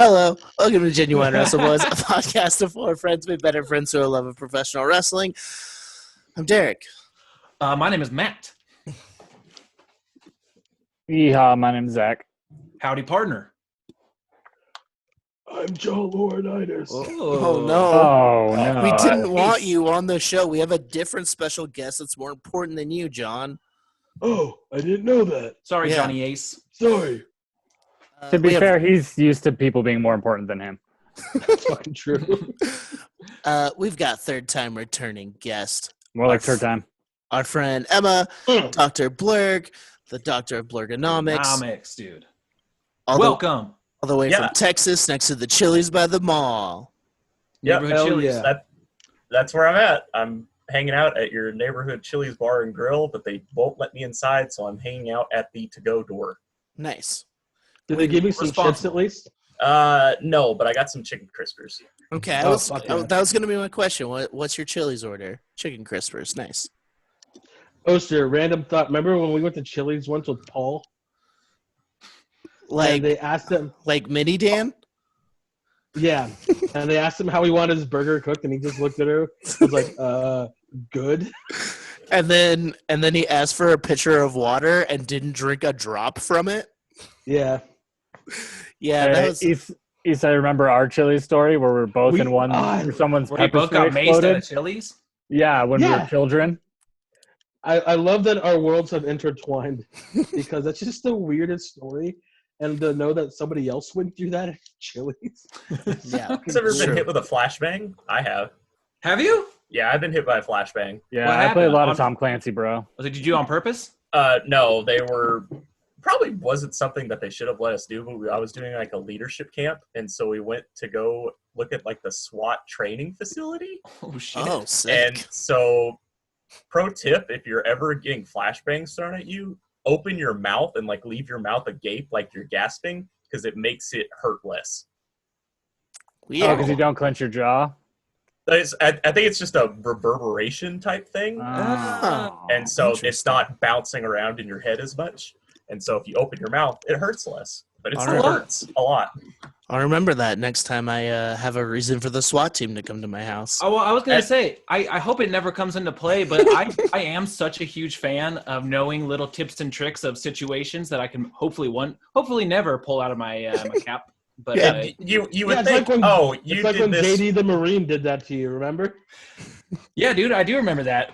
Hello, welcome to Genuine Wrestleboys, a podcast of four friends made better friends through a love of professional wrestling. I'm Derek. My name is Matt. Yeehaw, my name's Zach. Howdy, partner. I'm Joe Laurinaitis. Oh, no. Oh, no. We didn't want you on the show. We have a different special guest that's more important than you, John. Oh, I didn't know that. Sorry, Yeah. Johnny Ace. Sorry. To be fair, he's used to people being more important than him. That's fucking true. We've got third-time returning guest. More like third time. Our friend Emma, Dr. Blurg, the Doctor of Blurgonomics. Comics, dude. All Welcome. the way from Texas, next to the Chili's by the mall. Yep. Neighborhood Chili's. yeah. That's where I'm at. I'm hanging out at your neighborhood Chili's bar and grill, but they won't let me inside, so I'm hanging out at the to-go door. Nice. Did they give me some chips at least? No, but I got some chicken crispers. Okay, that was going to be my question. What's your Chili's order? Chicken crispers. Nice. Oh, sir, random thought. Remember when we went to Chili's once with Paul? Like and they asked him, like Mini Dan? yeah, and they asked him how he wanted his burger cooked, and he just looked at her. I was like, good. And then he asked for a pitcher of water and didn't drink a drop from it. Yeah. Yeah, that was. East, I remember our Chili's story where we're both in one. Someone's Where you pepper both spray got maced exploded. at a Chili's? Yeah, when we were children. I love that our worlds have intertwined because that's just the weirdest story. And to know that somebody else went through that at Chili's. Yeah. Has ever been hit with a flashbang? I have. Have you? Yeah, I've been hit by a flashbang. Yeah, What I play a happened? lot of Tom Clancy, bro. Did you do it on purpose? No, they were probably wasn't something that they should have let us do, but I was doing like a leadership camp, and so we went to go look at like the SWAT training facility. Oh, shit. Oh, sick. And so, pro tip, if you're ever getting flashbangs thrown at you, open your mouth and like leave your mouth agape like you're gasping because it makes it hurt less. Weird. Oh, because you don't clench your jaw? I think it's just a reverberation type thing. Oh. And so it's Interesting. not bouncing around in your head as much. And so if you open your mouth, it hurts less. But it All still right. hurts a lot. I'll remember that next time I have a reason for the SWAT team to come to my house. Oh, well, I was going to say, I hope it never comes into play, but I am such a huge fan of knowing little tips and tricks of situations that I can hopefully never pull out of my my cap. But Yeah, you would it's think, like when, you it's like did when this. JD the Marine did that to you, remember? yeah, dude, I do remember that.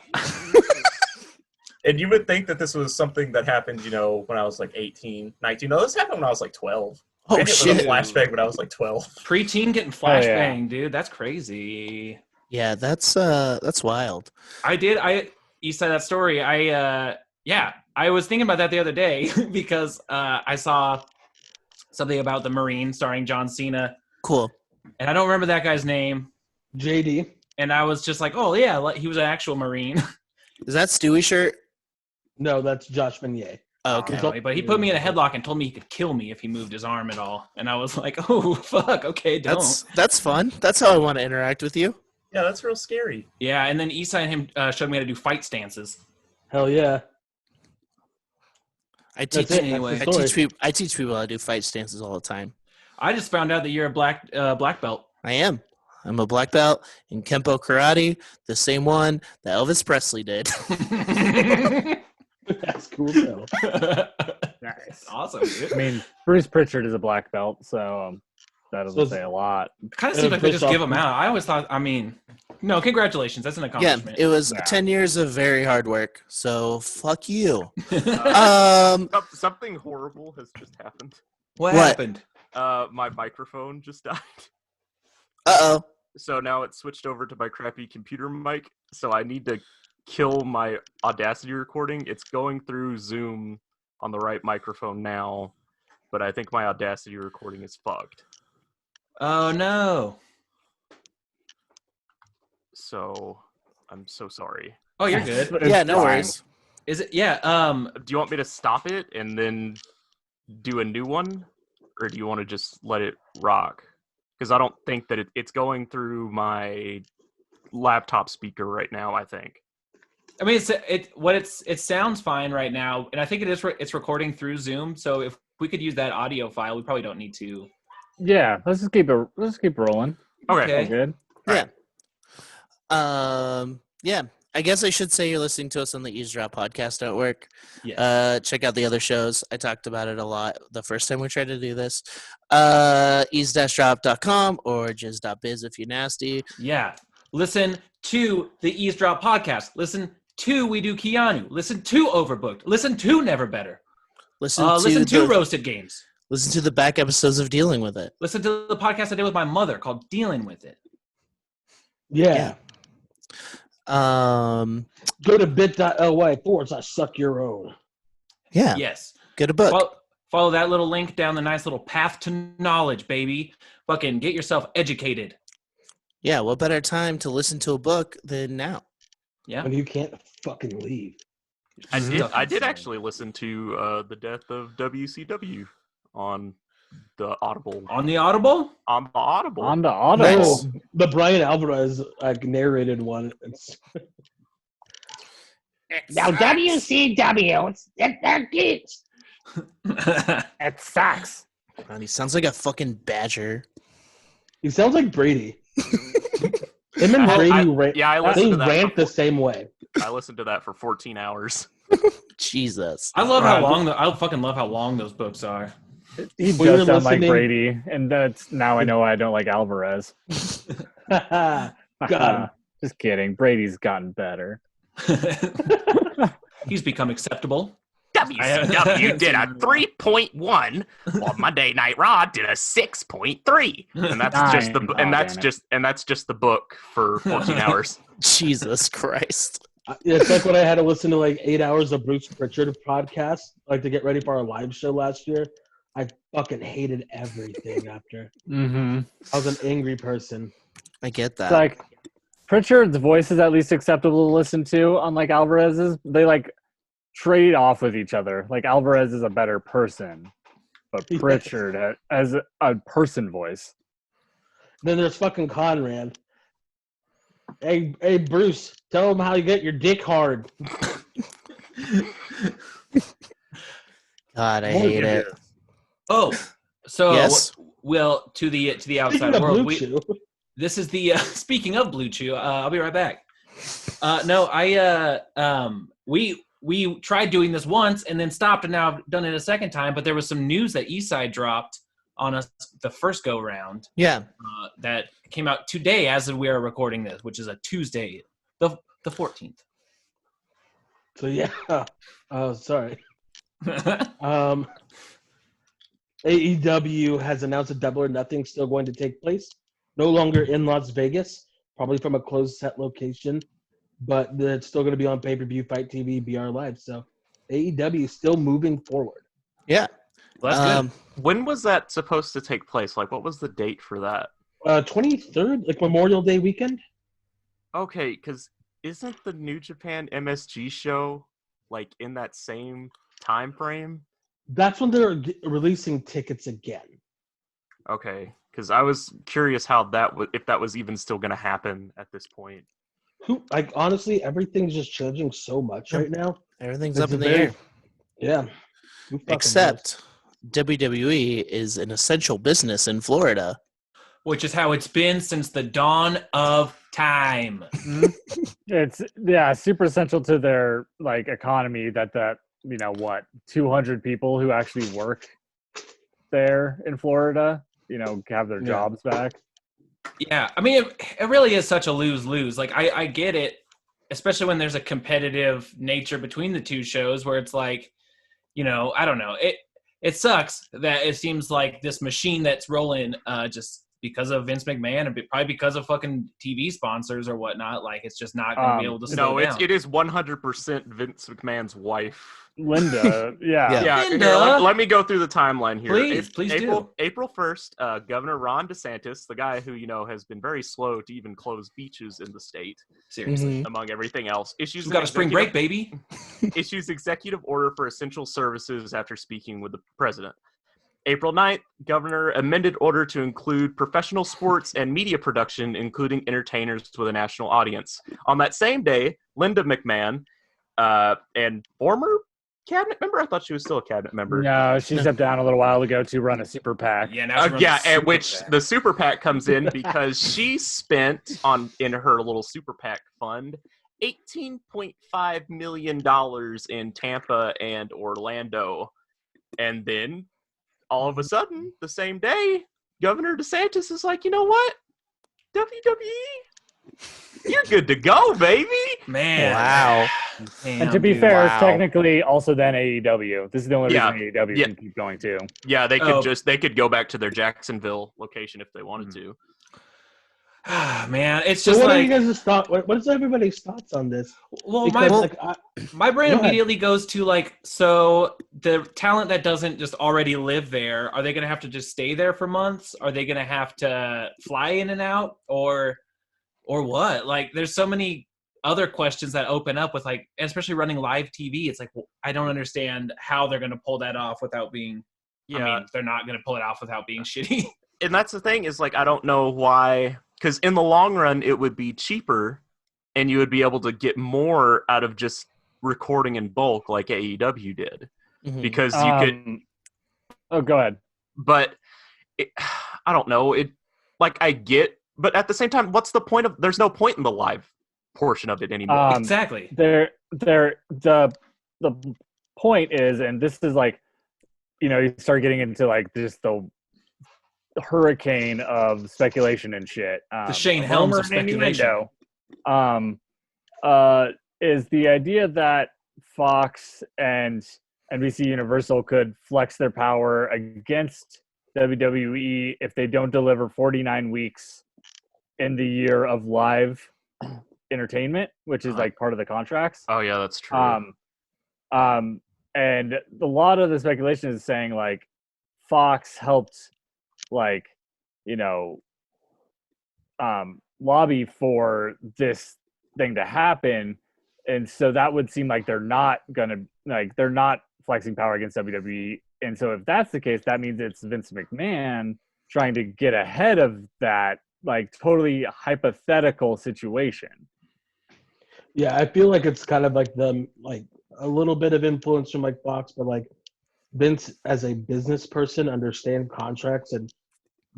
And you would think that this was something that happened, when I was like 18, 19. No, this happened when I was like 12. Oh, I hit with shit. a flashbang when I was like 12. Preteen getting flashbang, dude. That's crazy. Yeah, that's wild. You said that story. I was thinking about that the other day because I saw something about the Marine starring John Cena, Cool. and I don't remember that guy's name. JD. And I was just like, oh yeah, he was an actual Marine. Is that Stewie shirt? No, that's Josh Vanier. Oh, okay. Apparently, but he put me in a headlock and told me he could kill me if he moved his arm at all. And I was like, oh fuck, okay, don't. That's fun. That's how I want to interact with you. Yeah, that's real scary. Yeah, and then Isai and him showed me how to do fight stances. Hell yeah. I teach That's it. anyway. That's the story. I teach people how to do fight stances all the time. I just found out that you're a black belt. I am. I'm a black belt in Kempo Karate, the same one that Elvis Presley did. That's cool, though. Nice. Awesome, dude. I mean, Bruce Pritchard is a black belt, so that doesn't So- say a lot. Kind of seems like they just First give off- them out. I always thought, no, congratulations. That's an Yeah, accomplishment. it was Yeah. 10 years of very hard work. So fuck you. Something horrible has just happened. What What? happened? My microphone just died. Uh-oh. So now it's switched over to my crappy computer mic. So I need to kill my Audacity recording. It's going through Zoom on the right microphone now, but I think my Audacity recording is fucked. Oh no. So I'm so sorry. Oh, you're good. Yeah, It's no fine. worries. Is it? Yeah. Do you want me to stop it and then do a new one? Or do you want to just let it rock? Because I don't think that it's going through my laptop speaker right now, I think. I mean, it sounds fine right now, and I think it's recording through Zoom. So if we could use that audio file, we probably don't need to Yeah, let's just keep rolling. Okay. All good. Yeah. I guess I should say you're listening to us on the Eavesdrop Podcast Network. Yes. Check out the other shows. I talked about it a lot the first time we tried to do this. ease-drop.com or jizz.biz if you're nasty. Yeah. Listen to the Eavesdrop podcast. Listen to We Do Keanu. Listen to Overbooked. Listen to Never Better. Listen to Roasted Games. Listen to the back episodes of Dealing With It. Listen to the podcast I did with my mother called Dealing With It. Yeah. Go to bit.ly/suck your own. Yeah. Yes. Get a book. Follow that little link down the nice little path to knowledge, baby. Fucking get yourself educated. Yeah, what better time to listen to a book than now? Yeah. And you can't fucking leave. I did actually listen to the death of WCW on the Audible. On the Audible? On the Audible. On the Audible. Nice. The Brian Alvarez narrated one. Now WCW, they're geeks. It sucks. God, he sounds like a fucking badger. He sounds like Brady. Him and Brady I they listened to that. rant the same way. I listened to that for 14 hours. Jesus. I love how long I fucking love how long those books are. He We were does sound like listening- Brady, and that's now I know I don't like Alvarez. Got him. Just kidding. Brady's gotten better. He's become acceptable. WCW did a 3.1, while Monday Night Raw did a 6.3, and that's just the Fine. that's just the book for 14 hours. Jesus Christ. It's like when I had to listen to like 8 hours of Bruce Pritchard podcast, like to get ready for our live show last year. I fucking hated everything after. Mm-hmm. I was an angry person. I get that. It's like Pritchard's voice is at least acceptable to listen to, unlike Alvarez's. They like trade off with each other. Like Alvarez is a better person, but Yeah. Pritchard has a person voice. Then there's fucking Conrad. Hey, Bruce, tell him how you get your dick hard. God, I hate it. Oh, so Yes. well to the Speaking outside of world. Blue Chew, This is the speaking of Blue Chew. I'll be right back. We tried doing this once and then stopped, and now I've done it a second time. But there was some news that Eastside dropped on us the first go round Yeah. that came out today as we are recording this, which is a Tuesday, the 14th. so yeah. Sorry. AEW has announced a Double or Nothing still going to take place. No longer in Las Vegas, probably from a closed set location, but it's still going to be on pay-per-view, Fight TV, BR Live. So AEW is still moving forward. Yeah. Well, that's good. When was that supposed to take place? Like, what was the date for that? 23rd, like Memorial Day weekend. Okay, because isn't the New Japan MSG show like in that same time frame? That's when they're releasing tickets again. Okay, because I was curious how if that was even still going to happen at this point. Like honestly, everything's just changing so much right now. Everything's It's up in the very- air. Yeah. Who fucking Except WWE is an essential business in Florida. Which is how it's been since the dawn of time. It's super essential to their like economy that 200 people who actually work there in Florida, have their jobs back. Yeah, I mean, it really is such a lose-lose. Like, I get it, especially when there's a competitive nature between the two shows where it's like, I don't know. It sucks that it seems like this machine that's rolling just because of Vince McMahon and probably because of fucking TV sponsors or whatnot, like, it's just not going to be able to slow down. It is 100% Vince McMahon's wife. Linda, yeah. Yeah, Linda. here, let me go through the timeline here. Please do. April 1st, Governor Ron DeSantis, the guy who, has been very slow to even close beaches in the state, Seriously. among everything else, issues We've got a spring break, baby. issues executive order for essential services after speaking with the president. April 9th, Governor amended order to include professional sports and media production, including entertainers with a national audience. On that same day, Linda McMahon and former cabinet member? I thought she was still a cabinet member. No, she stepped down a little while ago to run a super PAC. Yeah, now she runs a At super which PAC. the super PAC comes in because she spent in her little super PAC fund $18.5 million in Tampa and Orlando. And then all of a sudden, the same day, Governor DeSantis is like, you know what? WWE, you're good to go, baby. Man, Wow. Damn, And to be dude. fair, Wow. it's technically also then AEW. This is the only Yeah. reason AEW Yeah. can keep going too. Yeah, they Oh. could go back to their Jacksonville location if they wanted to. man, it's So just what are like you guys' thoughts? What's everybody's thoughts on this? well, Because my my brain Go ahead. immediately goes to like, so the talent that doesn't just already live there, are they going to have to just stay there for months? Are they going to have to fly in and out, or what? Like, there's so many other questions that open up with like, especially running live TV. It's like, well, I don't understand how they're going to pull that off without being. Yeah, I mean, they're not going to pull it off without being shitty. and that's the thing is like I don't know why, because in the long run it would be cheaper, and you would be able to get more out of just recording in bulk like AEW did, Mhm. because you could. Oh, go ahead. But I don't know. It like I get, but at the same time, what's the point of? There's no point in the live portion of it anymore. Exactly. The point is, and this is like, you start getting into like just the hurricane of speculation and shit. The Shane Helms rumor of and speculation. innuendo, is the idea that Fox and NBC Universal could flex their power against WWE if they don't deliver 49 weeks in the year of live entertainment, which is like part of the contracts. Oh yeah, that's true. And a lot of the speculation is saying like Fox helped like, lobby for this thing to happen. And so that would seem like they're not flexing power against WWE. And so if that's the case, that means it's Vince McMahon trying to get ahead of that, like totally hypothetical situation. Yeah, I feel like it's kind of like a little bit of influence from like Fox, but like Vince as a business person understand contracts, and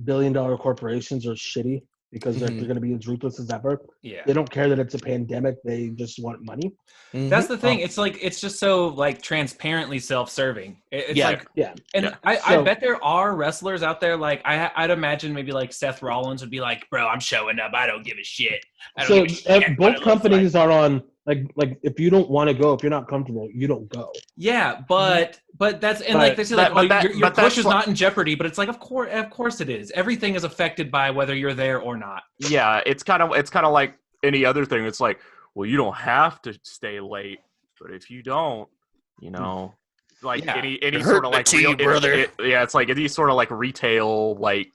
billion-dollar corporations are shitty because they're going to be as ruthless as ever. Yeah. They don't care that it's a pandemic; they just want money. That's the thing. It's like, it's just so like transparently self-serving. It's Yeah. like, Yeah. and Yeah. I So- bet there are wrestlers out there. Like I'd imagine maybe like Seth Rollins would be like, bro, I'm showing up. I don't give a shit. I don't So give a shit what it both looks companies are on like if you don't want to go, if you're not comfortable, you don't go. Yeah, but that's, and like they say, like, your push is not in jeopardy, but it's like, of course it is. Everything is affected by whether you're there or not. Yeah, it's kind of like any other thing. It's like, well, you don't have to stay late, but if you don't, like Yeah. any sort of like to you, brother. it's like any sort of like retail like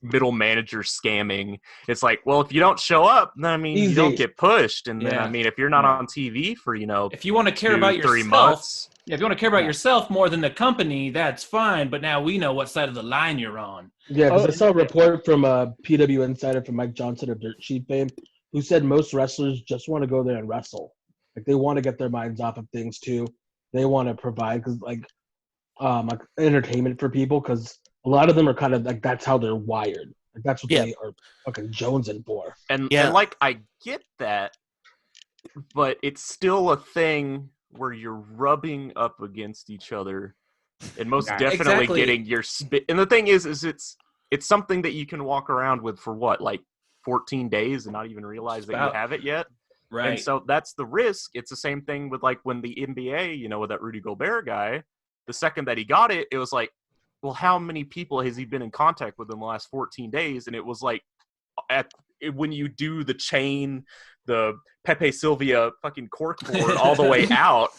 middle manager scamming. It's like, well, if you don't show up, then I mean, Easy. you don't get pushed, and then Yeah. I mean, if you're not on TV for If you want to care 2, about 3 yourself, months, if you want to care about yourself more than the company, that's fine. But now we know what side of the line you're on. Yeah, because Oh, I saw a report from PW Insider from Mike Johnson of Dirt Sheet fame, who said most wrestlers just want to go there and wrestle. Like they want to get their minds off of things too. They want to provide like entertainment for people, because a lot of them are kind of like that's how they're wired. Like that's what they are fucking jonesing for. and Yeah. like I get that, but it's still a thing where you're rubbing up against each other, and most Yeah, definitely exactly. getting your spit. And the thing is it's something that you can walk around with for what, like 14 days and not even realize that you have it yet. Right. And so that's the risk. It's the same thing with like when the NBA, with that Rudy Gobert guy, the second that he got it, it was like, well, how many people has he been in contact with in the last 14 days? And it was like, when you do the chain, the Pepe Sylvia fucking corkboard all the way out,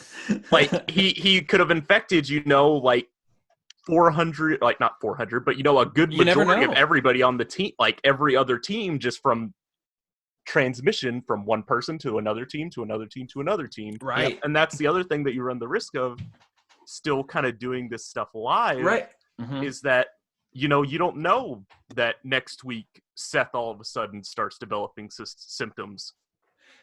like he could have infected, like 400, like not 400, but a good You never majority of know. everybody on the team, like every other team, just from transmission from one person to another team to another team to another team. Right. And that's the other thing that you run the risk of still kind of doing this stuff live, Right. Mhm. is that you don't know that next week Seth all of a sudden starts developing symptoms.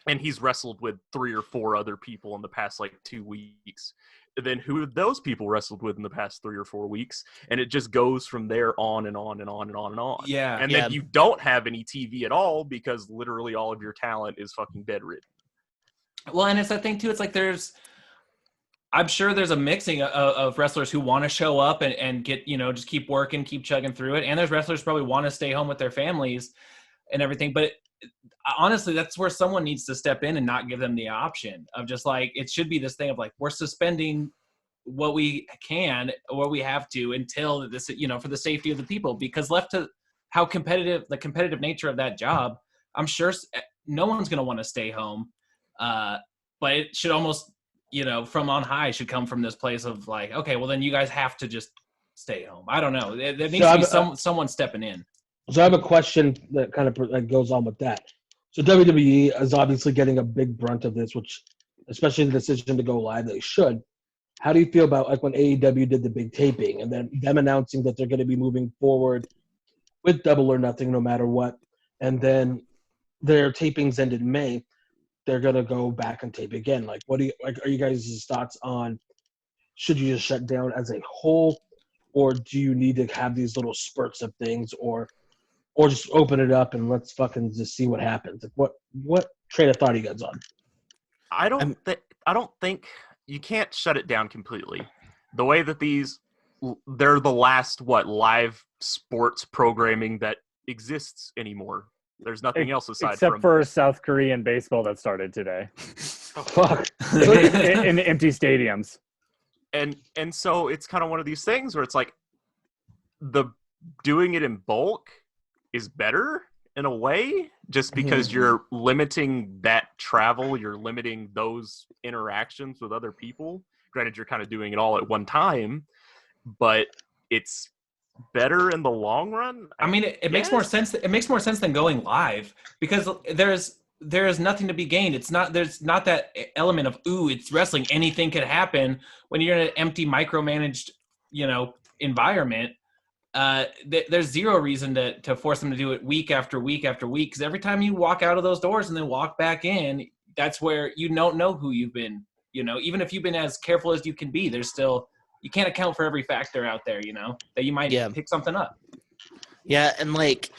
and he's wrestled with 3 or 4 other people in the past like 2 weeks. And then who have those people wrestled with in the past 3 or 4 weeks? And it just goes from there on and on and on and on and on. Yeah. And Yeah. then you don't have any TV at all because literally all of your talent is fucking bedridden. Well, and it's that thing too. It's like I'm sure there's a mixing of wrestlers who want to show up and get, just keep working, keep chugging through it. And there's wrestlers who probably want to stay home with their families and everything. But honestly, that's where someone needs to step in and not give them the option of just like, it should be this thing of like, we're suspending what we can, what we have to until this, for the safety of the people, because left to the competitive nature of that job, I'm sure no one's going to want to stay home. But it should almost, from on high should come from this place of like, okay, well then you guys have to just stay home. I don't know. There needs to be someone stepping in. So I have a question that kind of like goes on with that. So WWE is obviously getting a big brunt of this, which, especially the decision to go live, they should. How do you feel about like when AEW did the big taping and then them announcing that they're going to be moving forward with Double or Nothing no matter what, and then their tapings ended in May, they're going to go back and tape again? Like, what do you like? Are you guys' thoughts on should you just shut down as a whole, or do you need to have these little spurts of things, or just open it up and let's fucking just see what happens? Like, what train of thought are you guys on? I don't think you can't shut it down completely. The way that they're the last live sports programming that exists anymore. There's nothing else except for South Korean baseball that started today. Oh, fuck. in empty stadiums. And so it's kind of one of these things where it's like the doing it in bulk is better in a way, just because you're limiting that travel, you're limiting those interactions with other people. Granted, you're kind of doing it all at one time, but it's better in the long run. I mean, it makes more sense. It makes more sense than going live, because there's nothing to be gained. There's not that element of, ooh, it's wrestling, anything could happen when you're in an empty, micromanaged, environment. There's zero reason to force them to do it week after week after week, because every time you walk out of those doors and then walk back in, that's where you don't know who you've been. Even if you've been as careful as you can be, there's still, you can't account for every factor out there, that you might pick something up. Yeah, and like,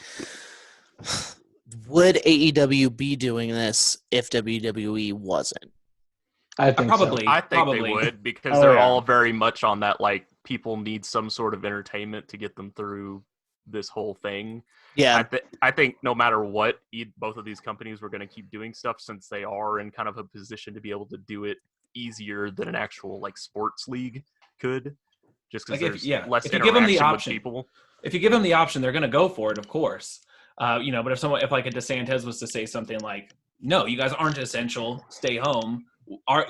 would AEW be doing this if WWE wasn't? I think probably. so. I think probably. they would, because they're all very much on that, like, people need some sort of entertainment to get them through this whole thing. Yeah. I think no matter what, both of these companies were going to keep doing stuff, since they are in kind of a position to be able to do it easier than an actual like sports league could, just because there's less interaction with people. If you give them the option, they're going to go for it, of course. But if like a DeSantis was to say something like, no, you guys aren't essential, stay home,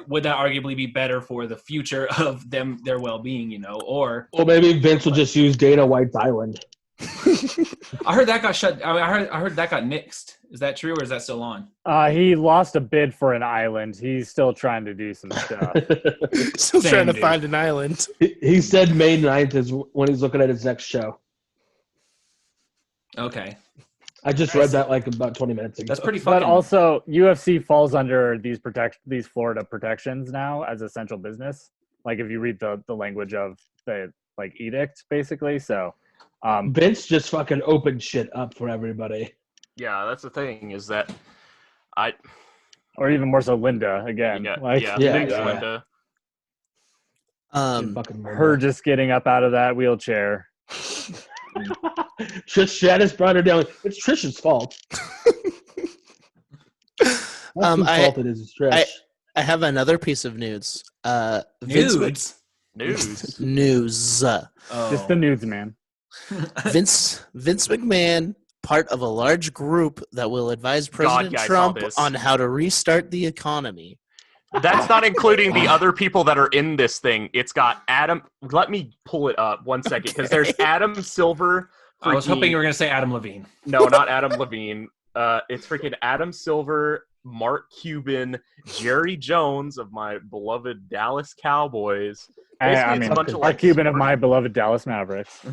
would that arguably be better for the future of their well-being, or maybe Vince will just use Dana White's island. I heard that got shut. I heard that got nixed. Is that true, or is that still on? He lost a bid for an island. He's still trying to do some stuff. Still trying to find an island. He said May 9th is when he's looking at his next show. Okay. I just read that like about 20 minutes ago. That's pretty fucking... But also, UFC falls under these Florida protections now as essential business. Like if you read the language of the like edict, basically. So Vince just fucking opened shit up for everybody. Yeah, that's the thing, is that or even more so Linda again. Linda. Her just getting up out of that wheelchair. Trish Stratus brought her down. It's Trish's fault. I have another piece of news. News. News. Just the nudes, man. Vince McMahon, part of a large group that will advise President Trump on how to restart the economy. That's not including the other people that are in this thing. It's got Adam. Let me pull it up 1 second, because there's Adam Silver. I was hoping you were going to say Adam Levine. No, not Adam Levine. It's freaking Adam Silver, Mark Cuban, Jerry Jones of my beloved Dallas Cowboys. Mark Cuban of my beloved Dallas Mavericks.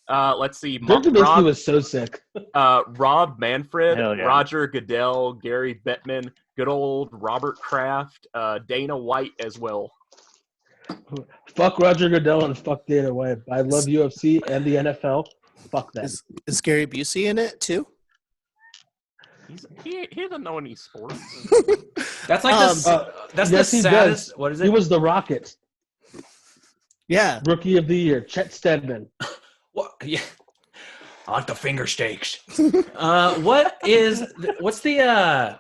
Let's see. Dirk Nowitzki was so sick. Rob Manfred, Hell yeah. Roger Goodell, Gary Bettman, good old Robert Kraft, Dana White as well. Fuck Roger Goodell and fuck Dana White. I love UFC and the NFL. Fuck them. Is Gary Busey in it too? He doesn't know any sports. That's like that's yes, the he saddest. does. What is it? He was the Rocket. Yeah. Rookie of the Year, Chet Steadman. What? Yeah. I like the finger steaks. What's the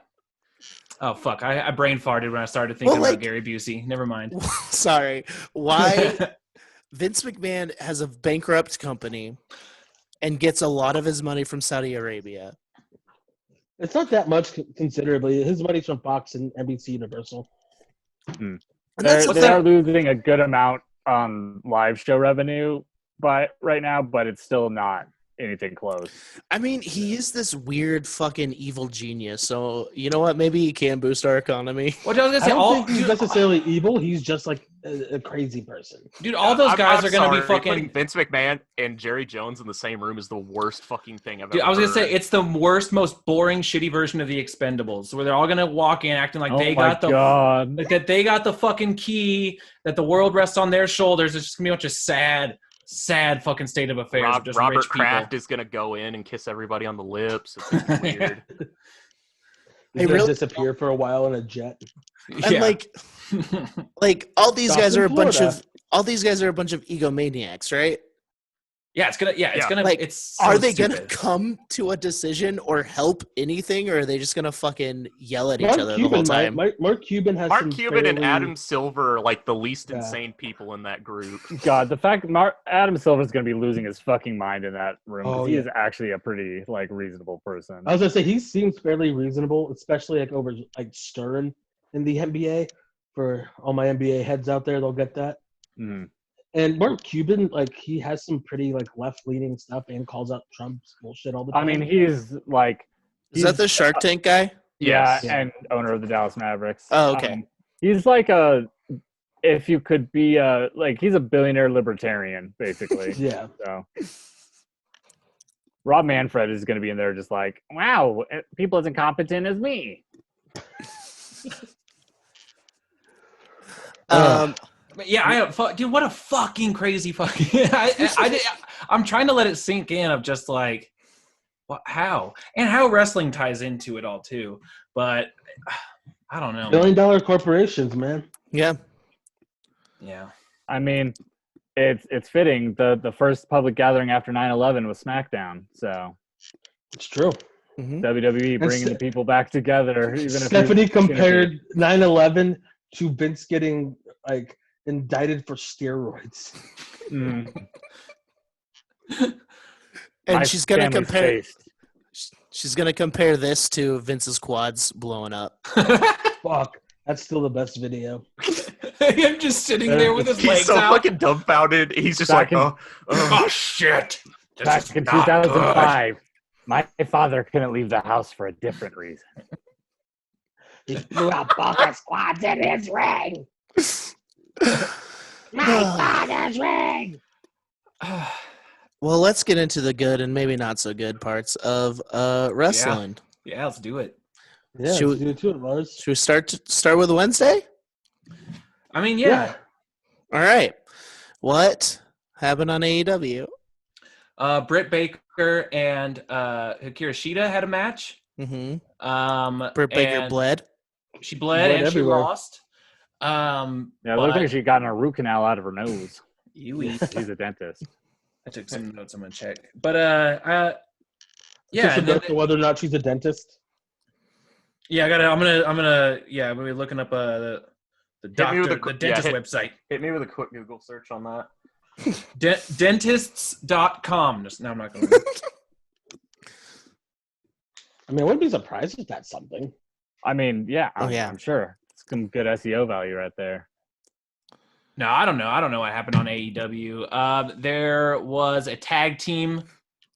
oh fuck, I brain farted when I started thinking about Gary Busey. Never mind. Sorry. Why Vince McMahon has a bankrupt company and gets a lot of his money from Saudi Arabia. It's not that much considerably. His money's from Fox and NBC Universal. And They are losing a good amount on live show revenue right now, but it's still not anything close. I mean, he is this weird fucking evil genius. So you know what? Maybe he can boost our economy. What I was gonna say, I don't think he's necessarily evil. He's just like a crazy person. Dude, all those guys are gonna be Putting fucking. Vince McMahon and Jerry Jones in the same room is the worst fucking thing I've ever Dude, I was gonna heard. say it's the worst, most boring, shitty version of the Expendables, where they're all gonna walk in acting like they got the fucking key, that the world rests on their shoulders. It's just gonna be a bunch of sad fucking state of affairs. Just Robert rich Kraft people. is gonna go in and kiss everybody on the lips. It's gonna be weird. He's gonna disappear for a while in a jet. And like all these Stop guys in are a bunch Florida. of egomaniacs, right? It's so Are they stupid. gonna come to a decision or help anything, or are they just gonna fucking yell at each other the whole time? Mark Cuban has Mark Cuban and Adam Silver are like the least Yeah. insane people in that group. God, the fact Adam Silver's going to be losing his fucking mind in that room. Oh, He yeah. is actually a pretty reasonable person. I was gonna say he seems fairly reasonable, especially like over like Stern in the NBA. For all my NBA heads out there, they'll get that. Mhm. And Mark Cuban, like he has some pretty like left-leaning stuff and calls out Trump's bullshit all the time. I mean, he's like Is that the Shark Tank guy? yeah, Yes. and owner of the Dallas Mavericks. Oh, okay. He's like if you could be he's a billionaire libertarian basically. yeah. So Rob Manfred is going to be in there just like, wow, people as incompetent as me. Dude, what a fucking crazy fucking. I'm trying to let it sink in of just like, how wrestling ties into it all too, but I don't know. $1 billion corporations, man. Yeah. Yeah. I mean, it's fitting. The first public gathering after 9/11 was SmackDown, so It's true. WWE bringing the people back together. Even if Stephanie compared 9/11 to Vince getting like indicted for steroids. And she's gonna compare. She's gonna compare this to Vince's quads blowing up. Fuck, that's still the best video. Him just sitting there with his He's legs so out. fucking dumbfounded. He's just Back like, in- oh shit. This Back is in not 2005, my father couldn't leave the house for a different reason. He blew out both our squads in his ring. My father's ring. Well, let's get into the good and maybe not so good parts of wrestling. Yeah, let's do it. Yeah, Should let's do it too, Lars. Should we start with Wednesday? I mean, yeah. All right. What happened on AEW? Britt Baker and Hikaru Shida had a match. Mm-hmm. Britt Baker and bled. She bled and everywhere. she lost. Yeah, it looked like she got a root canal out of her nose. He's a dentist. I took some notes. I'm gonna check. But yeah, Just and then- about whether or not she's a dentist. yeah. I'm gonna be looking up the dentist website. Hit me with a quick Google search on that. Dentists.com. No, I'm not going. I mean, I wouldn't be surprised if that's something. I mean, yeah, I'm sure. It's some good SEO value right there. No, I don't know. I don't know what happened on AEW. There was a tag team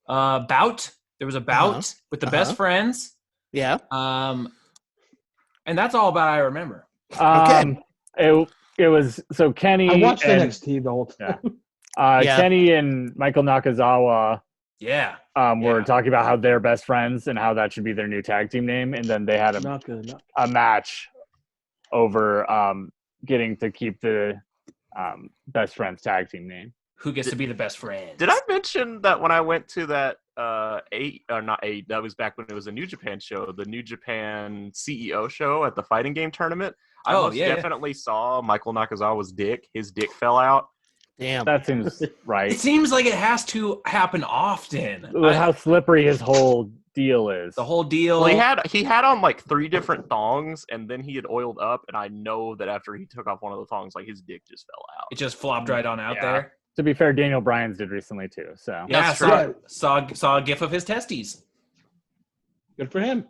bout. There was a bout with the best friends. Yeah. And that's all about I remember. It was so Kenny. I watched and, NXT the whole time. Kenny and Michael Nakazawa were talking about how they're best friends and how that should be their new tag team name, and then they had a match over getting to keep the best friends tag team name. Who gets to be the best friend? Did I mention that when I went to that that was back when it was a New Japan show, the New Japan CEO show at the fighting game tournament? I definitely saw Michael Nakazawa's dick. His dick fell out. Damn. That seems right. It seems like it has to happen often. How slippery his whole deal is. The whole deal. Well, he had on like 3 different thongs, and then he had oiled up, and I know that after he took off one of the thongs, like his dick just fell out. It just flopped right on out there. To be fair, Daniel Bryan's did recently too. So yeah, saw a gif of his testes. Good for him.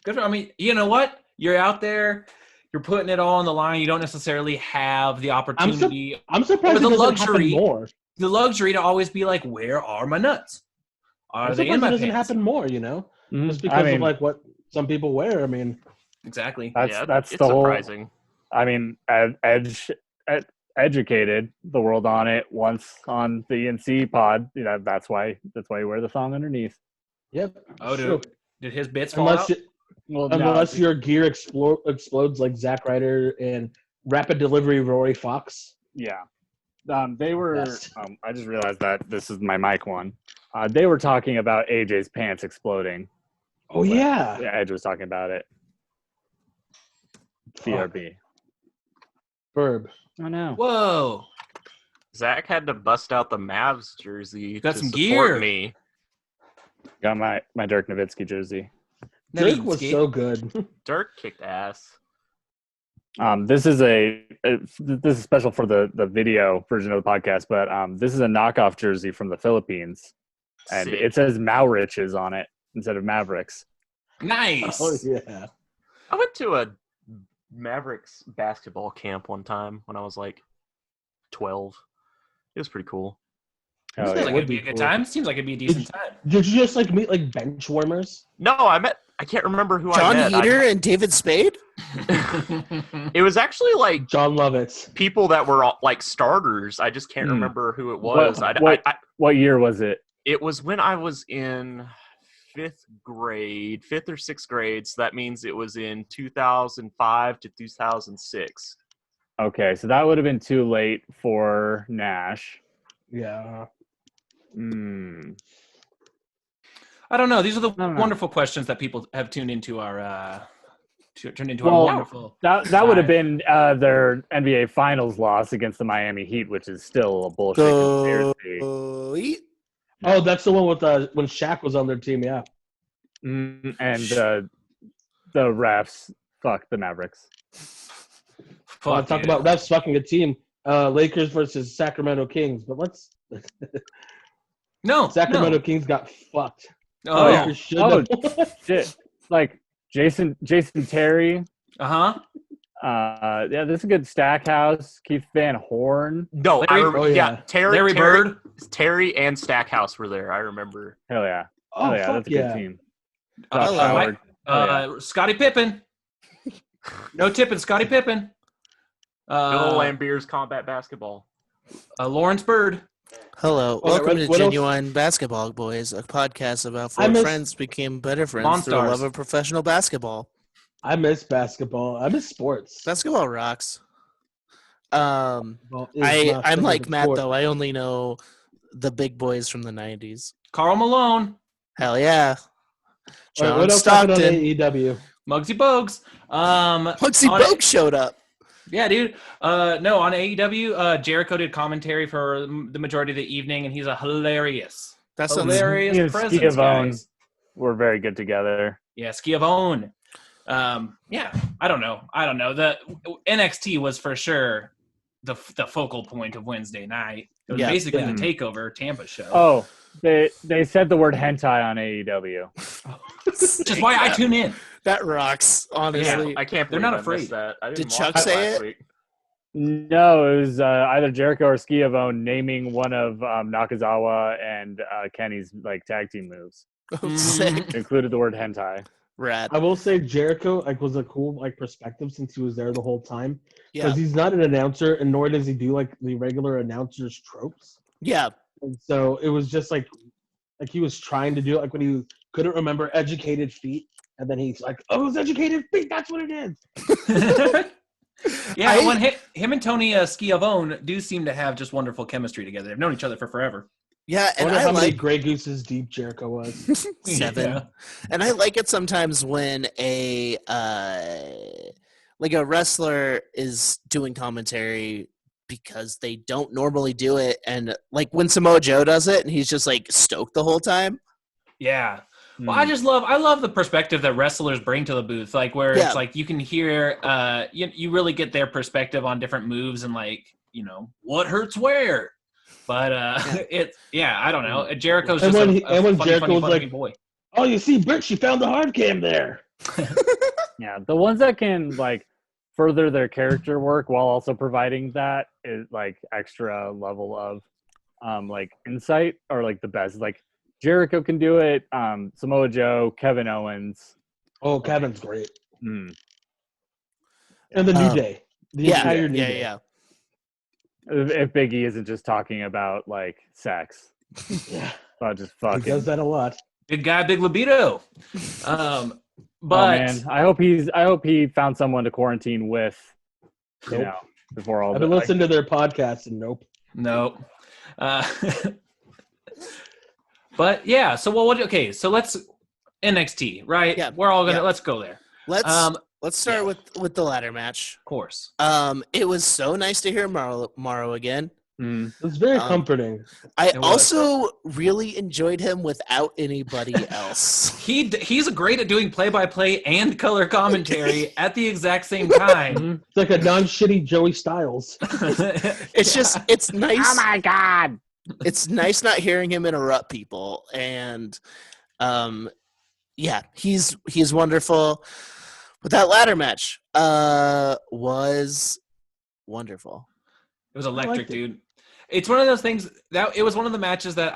I mean, you know what? You're out there. You're putting it all on the line. You don't necessarily have the opportunity. I'm surprised the it doesn't happen more. The luxury to always be like, where are my nuts? Are they in my pants? It doesn't happen more, you know? Mm-hmm. Just because of like what some people wear. I mean, exactly. That's the surprising. I mean, Edge educated the world on it once on the ENC pod. You know, that's why you wear the thong underneath. Yep. Oh, did his bits fall out? Unless your gear explodes like Zack Ryder and Rapid Delivery Rory Fox. Yeah. They were. I just realized that this is my mic one. They were talking about AJ's pants exploding. Oh yeah. Edge was talking about it. BRB. Verb. Oh no. Whoa. Zach had to bust out the Mavs jersey got to some support gear. me. Got my Dirk Nowitzki jersey. Dirk was so good. Dirk kicked ass. This is special for the video version of the podcast, but this is a knockoff jersey from the Philippines, and Sick. it says Mauritius on it instead of Mavericks. Nice. Oh yeah. I went to a Mavericks basketball camp one time when I was like 12. It was pretty cool. Seems like it'd be a good time. Seems like it'd be a decent time. Did you just like meet like bench warmers? No, I can't remember who John I met. Heater and David Spade? It was actually like John Lovitz. people that were all, like starters. I just can't remember who it was. What year was it? It was when I was in 5th or 6th grade. So that means it was in 2005 to 2006. Okay, so that would have been too late for Nash. Yeah. I don't know. These are the wonderful questions that people have tuned into our our wonderful. That would have been their NBA Finals loss against the Miami Heat, which is still a bullshit conspiracy. Oh, that's the one with when Shaq was on their team. Yeah. And the refs. Fuck the Mavericks. Talk about refs fucking a team. Lakers versus Sacramento Kings, but let's. Sacramento Kings got fucked. Oh yeah. Shit! Like Jason Terry. Yeah, this is a good Stackhouse. Keith Van Horn. No, Larry Bird. Terry and Stackhouse were there. I remember. Hell yeah! Oh, hell yeah! That's a good team. Scottie Pippen. No tipping, Scottie Pippen. Bill Lambier's Combat Basketball. Lawrence Bird. Hello. Welcome to Genuine Basketball Boys, a podcast about four friends became better friends through a love of professional basketball. I miss basketball. I miss sports. Basketball rocks. I'm like Matt, though. I only know the big boys from the 90s. Karl Malone. Hell yeah. John what else Stockton. On AEW? Muggsy Bogues. Muggsy Bogues showed up. Yeah, dude. No, on AEW, Jericho did commentary for the majority of the evening, and he's a hilarious. That's hilarious presence, guys. We're very good together. Yeah, Schiavone. Yeah, I don't know. The NXT was for sure the focal point of Wednesday night. It was basically the Takeover Tampa show. Oh, they said the word hentai on AEW. Which is why I tune in. That rocks, honestly. Yeah, I can't believe they're not afraid. That. Did Chuck say it? Week. No, it was either Jericho or Schiavone naming one of Nakazawa and Kenny's like tag team moves. Sick. Included the word hentai. Rad. I will say Jericho was a cool perspective since he was there the whole time because Yeah. he's not an announcer and nor does he do like the regular announcers tropes. Yeah. And so it was just like he was trying to do it, like when he couldn't remember educated feet, and then he's like, "Oh, it's educated feet. That's what it is." Yeah, when him and Tony Schiavone do seem to have just wonderful chemistry together. They've known each other for forever. Yeah, I and wonder I how many like Grey Gooses deep Jericho was. 7. Yeah. And I like it sometimes when a wrestler is doing commentary because they don't normally do it, and like when Samoa Joe does it and he's just like stoked the whole time. Yeah. Well, I love the perspective that wrestlers bring to the booth, like where it's like you can hear, you really get their perspective on different moves and like, what hurts where. But I don't know. Jericho's just a funny boy. Oh, you see, Britt, she found the hard cam there. Yeah, the ones that can like further their character work while also providing that is like extra level of like insight or like the best. Like Jericho can do it. Samoa Joe, Kevin Owens. Oh, Kevin's great. Mm. And the New Day. The entire New Day. Yeah. If Big E isn't just talking about like sex. Yeah. About just fucking. He does that a lot. Big guy, big libido. But man, I hope he found someone to quarantine with. Nope. Before all. I've been listening to their podcast and nope. But yeah, so so let's NXT, right? Yeah, we're all gonna let's go there. Let's start with the ladder match. Of course. It was so nice to hear Morrow again. It was very comforting. I also really enjoyed him without anybody else. He's great at doing play-by-play and color commentary at the exact same time. It's like a non-shitty Joey Styles. It's nice. Oh my God. It's nice not hearing him interrupt people, and he's wonderful. But that ladder match was wonderful. It was electric, dude. It's one of those things that it was one of the matches that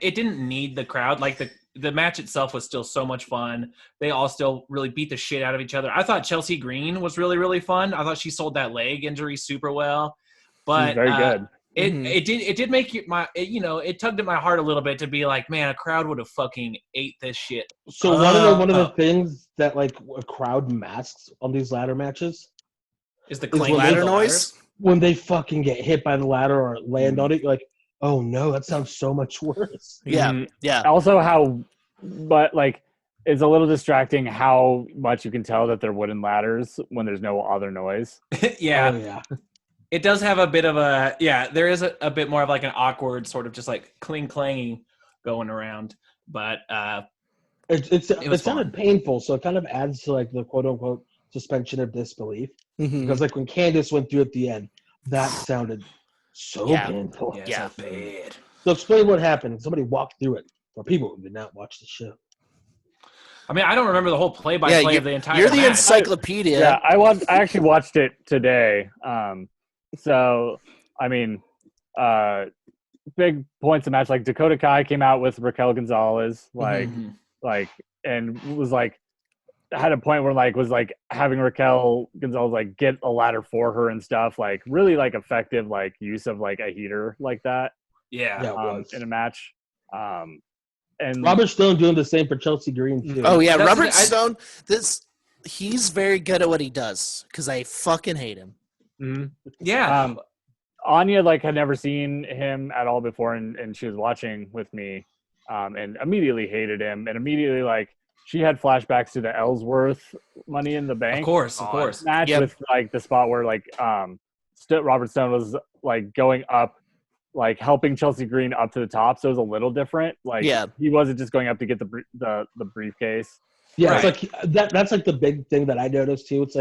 it didn't need the crowd. Like the match itself was still so much fun. They all still really beat the shit out of each other. I thought Chelsea Green was really, really fun. I thought she sold that leg injury super well. But very good. It did make it tugged at my heart a little bit to be like, man, a crowd would have fucking ate this shit. So one of the things that like a crowd masks on these ladder matches is the clank ladder noise. When they fucking get hit by the ladder or land on it, you're like, oh no, that sounds so much worse. Yeah. Also, it's a little distracting how much you can tell that they're wooden ladders when there's no other noise. Yeah. Oh, yeah. It does have a bit of there is a bit more of like an awkward sort of just like clang-clanging going around. But it sounded painful, so it kind of adds to like the quote-unquote suspension of disbelief. Mm-hmm. Because like when Candace went through at the end, that sounded so painful. Yeah, so bad. So explain what happened. Somebody walked through it for people who did not watch the show. I mean, I don't remember the whole play-by-play of the entire You're the match. encyclopedia. Yeah, I actually watched it today. So, I mean, big points of match. Like Dakota Kai came out with Raquel Gonzalez, and was like, had a point where was having Raquel Gonzalez like get a ladder for her and stuff, like really like effective like use of like a heater like that. Yeah, in a match. And Robert Stone doing the same for Chelsea Green too. Oh yeah, Robert Stone. He's very good at what he does because I fucking hate him. Mm-hmm. Yeah. Anya had never seen him at all before, and she was watching with me, and immediately hated him, and immediately she had flashbacks to the Ellsworth Money in the Bank. Of course. Match with the spot where Robert Stone was going up, helping Chelsea Green up to the top. So it was a little different. He wasn't just going up to get the briefcase. Yeah, right. It's that's the big thing that I noticed too. It's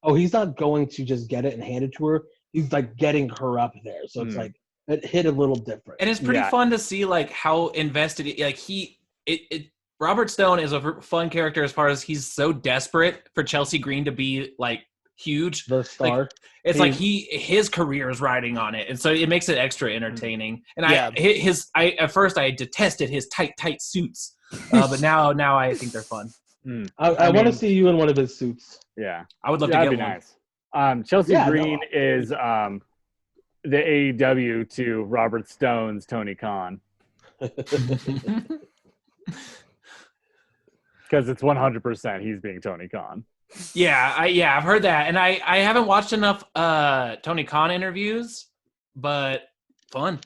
he's not going to just get it and hand it to her. He's getting her up there. So it's it hit a little different. And it's pretty fun to see how invested Robert Stone is a fun character as far as he's so desperate for Chelsea Green to be huge. The star. It's his career is riding on it, and so it makes it extra entertaining. And at first I detested his tight suits, but now I think they're fun. I want to see you in one of his suits. Yeah, I would love to get one. Nice. Chelsea Green is the AEW to Robert Stone's Tony Khan. Because it's 100% he's being Tony Khan. I've heard that, and I haven't watched enough Tony Khan interviews, but fun.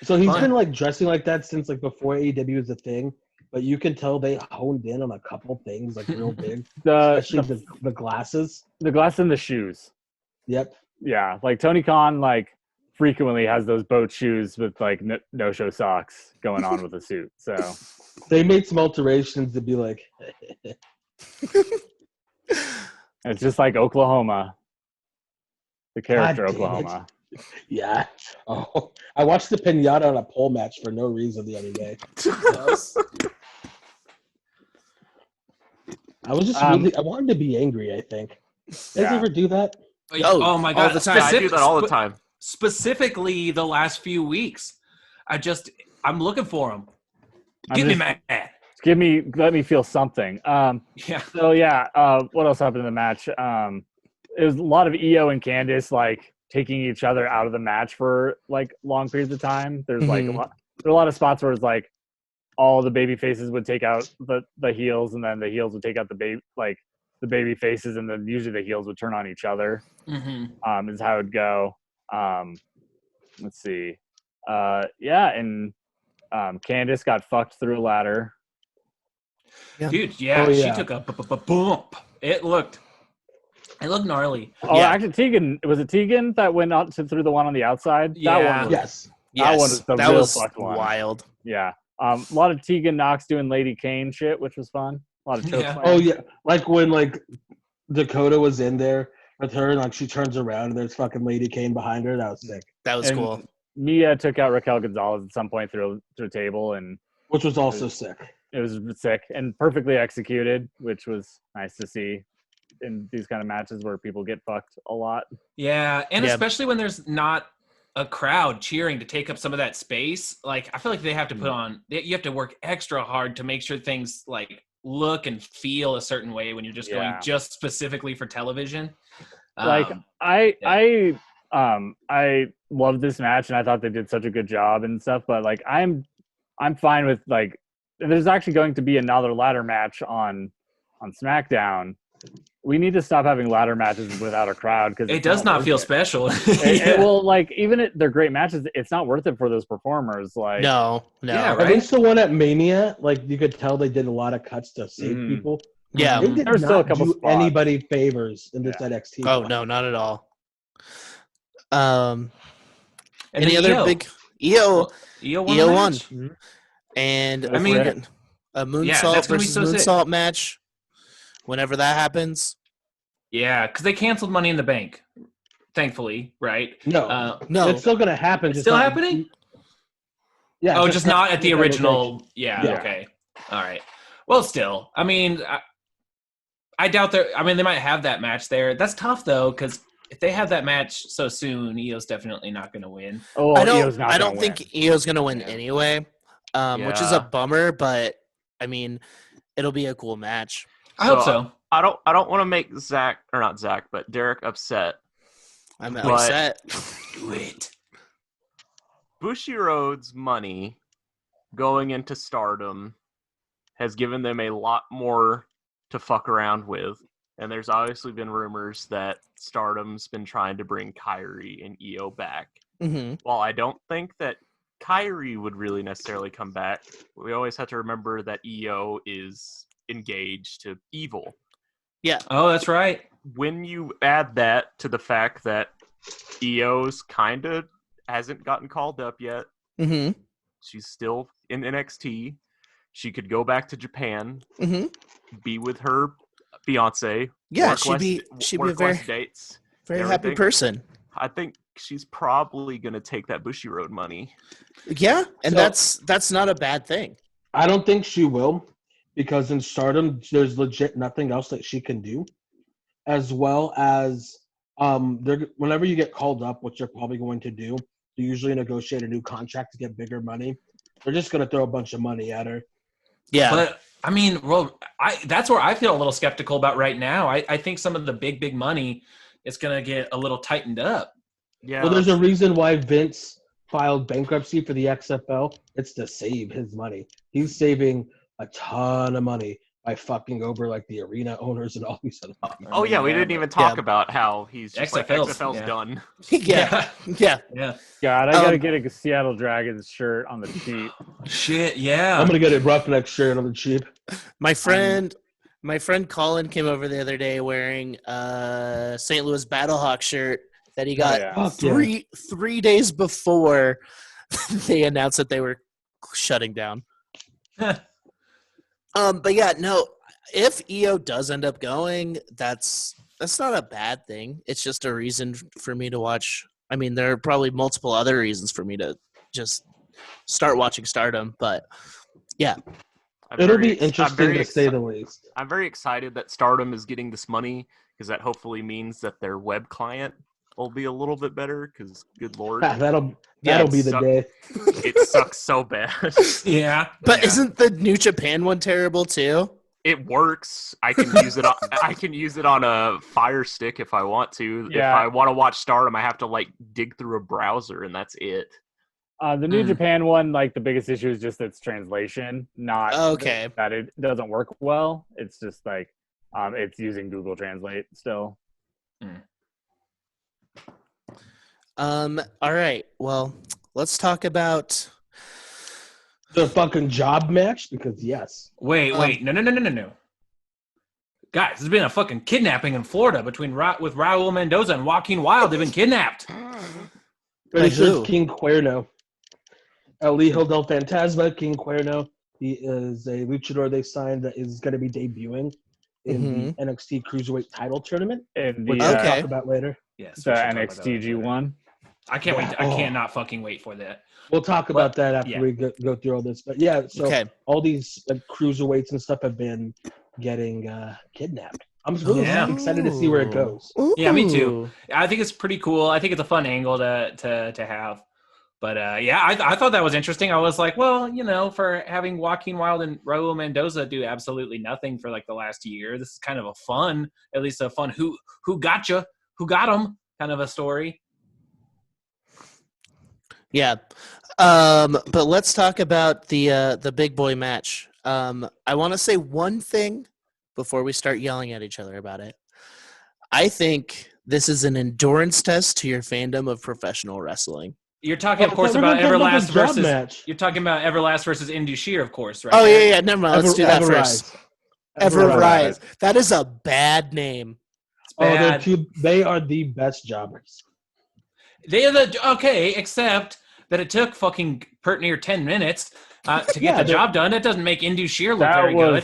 So he's been like dressing like that since like before AEW was a thing, but you can tell they honed in on a couple things like real big, especially the glasses, the glass and the shoes. Yep. Yeah, like Tony Khan like frequently has those boat shoes with like no-show socks going on with the suit. So they made some alterations to be like. It's just like Oklahoma, the character Oklahoma. Yeah. Oh, I watched the pinata on a pole match for no reason the other day. I was just I wanted to be angry. I think. Did you ever do that? Oh my god! All the time. I do that all the time. Specifically, the last few weeks, I'm looking for them. Give me mad. Let me feel something. So what else happened in the match? It was a lot of Io and Candice like taking each other out of the match for like long periods of time. There's like there are a lot of spots where it's like all the baby faces would take out the heels, and then the heels would take out the baby faces, and then usually the heels would turn on each other. Is how it'd go. Let's see. And Candice got fucked through a ladder. Yeah. Dude, she took a bump. It looked gnarly. Actually, Tegan, was it Tegan that went out through the one on the outside? Yeah. That one was, That one was the real fucked one. Wild. Yeah. A lot of Tegan Knox doing Lady Kane shit, which was fun. A lot of choke slams. Oh yeah, like when like Dakota was in there with her, and like she turns around and there's fucking Lady Kane behind her. That was sick. That was cool. Mia took out Raquel Gonzalez at some point through a table, and which was also sick. It was sick and perfectly executed, which was nice to see in these kind of matches where people get fucked a lot. Yeah, and especially when there's not a crowd cheering to take up some of that space. Like, I feel like they have to put on – you have to work extra hard to make sure things, like, look and feel a certain way when you're just going just specifically for television. I loved this match, and I thought they did such a good job and stuff, but, like, I'm fine with, like – there's actually going to be another ladder match on SmackDown. We need to stop having ladder matches without a crowd because it does not feel special. They're great matches. It's not worth it for those performers. Like no. Yeah, right? I think the one at Mania, like you could tell they did a lot of cuts to save people. Yeah, they did not do anybody favors in this NXT. Oh no, not at all. Any other big EO won. Mm-hmm. And a moonsault versus moonsault match. Whenever that happens. Yeah, because they canceled Money in the Bank, thankfully, right? No, it's still going to happen. It's still happening? Yeah. Oh, just not at the original. Yeah, okay. All right. Well, still, I mean, I doubt they might have that match there. That's tough, though, because if they have that match so soon, Io's definitely not going to win. Oh, I don't think Io's going to win anyway. Which is a bummer, but I mean, it'll be a cool match. I hope so. I don't want to make Derek upset. I'm upset. Do it. Bushiroad's money going into Stardom has given them a lot more to fuck around with, and there's obviously been rumors that Stardom's been trying to bring Kyrie and Io back. Mm-hmm. While I don't think that Kyrie would really necessarily come back, we always have to remember that Io is engaged to Evil. Yeah. Oh, that's right. When you add that to the fact that Io's kind of hasn't gotten called up yet, she's still in NXT. She could go back to Japan, be with her fiance. Yeah, she'd be a very happy person. I think she's probably going to take that Bushiroad money. Yeah, and that's not a bad thing. I don't think she will, because in Stardom, there's legit nothing else that she can do. As well as whenever you get called up, which you're probably going to do, you usually negotiate a new contract to get bigger money. They're just going to throw a bunch of money at her. Yeah. But, I mean, that's where I feel a little skeptical about right now. I think some of the big money is going to get a little tightened up. Yeah. Well, there's a reason why Vince filed bankruptcy for the XFL. It's to save his money. He's saving a ton of money by fucking over like the arena owners and all these other people. Oh yeah, we didn't even talk about how he's just XFL's yeah. done. Yeah. God, I gotta get a Seattle Dragons shirt on the cheap. Shit, yeah. I'm gonna get a Roughneck shirt on the cheap. My friend Colin came over the other day wearing a St. Louis Battlehawk shirt that he got three days before they announced that they were shutting down. But yeah, no. If EO does end up going, that's not a bad thing. It's just a reason for me to watch. I mean, there are probably multiple other reasons for me to just start watching Stardom, but yeah. It'll be interesting to say the least. I'm very excited that Stardom is getting this money because that hopefully means that their web client will be a little bit better because, good Lord. That'll be the day. It sucks so bad. Yeah. But isn't the New Japan one terrible too? It works. I can use it. I can use it on a Fire Stick if I want to. Yeah. If I want to watch Stardom, I have to like dig through a browser, and that's it. The New Japan one, like the biggest issue is just its translation, not that it doesn't work well. It's just like it's using Google Translate still. All right. Well, let's talk about the fucking job match because yes. Wait, no. Guys, there's been a fucking kidnapping in Florida with Raul Mendoza and Joaquin Wilde. They've been kidnapped. Pretty sure it's King Cuerno. El Hijo del Fantasma, King Cuerno. He is a luchador they signed that is going to be debuting in the NXT Cruiserweight title tournament, which we'll talk about later. Yes, the NXT G1. I can't wait. I cannot fucking wait for that. We'll talk about that after we go through all this. But yeah, so all these cruiserweights and stuff have been getting kidnapped. I'm really excited to see where it goes. Ooh. Yeah, me too. I think it's pretty cool. I think it's a fun angle to have. But I thought that was interesting. I was like, well, for having Joaquin Wilde and Raul Mendoza do absolutely nothing for like the last year, this is kind of a fun who gotcha, who got him kind of a story. Yeah. But let's talk about the big boy match. I want to say one thing before we start yelling at each other about it. I think this is an endurance test to your fandom of professional wrestling. You're talking, of course, about Everlast versus. You're talking about Everlast versus Indus of course, right? Oh yeah. Never mind. Let's do that first. Everrise. That is a bad name. They are the best jobbers. They are except that it took fucking pert near 10 minutes to get the job done. That doesn't make Indus look very good.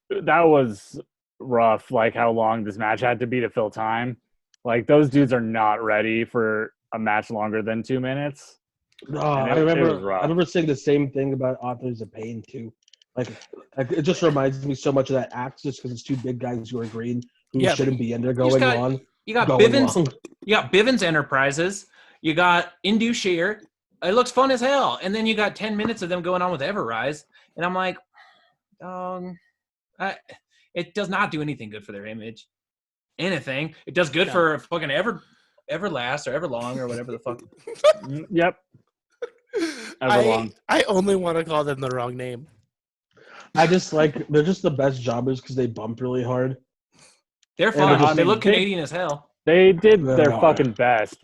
That was rough. Like how long this match had to be to fill time. Like those dudes are not ready for a match longer than 2 minutes. I remember saying the same thing about Authors of Pain too. Like it just reminds me so much of that act just because it's two big guys who are green who shouldn't be in there going on. You got Bivens. You got Bivens Enterprises. You got Indus Shear. It looks fun as hell. And then you got 10 minutes of them going on with Everrise. And I'm like, it does not do anything good for their image. Anything. It does good for fucking Everlast or Everlong or whatever the fuck. Yep. Everlong. I only want to call them the wrong name. I just they're just the best jobbers because they bump really hard. They're fun. They look Canadian as hell. They did their fucking best,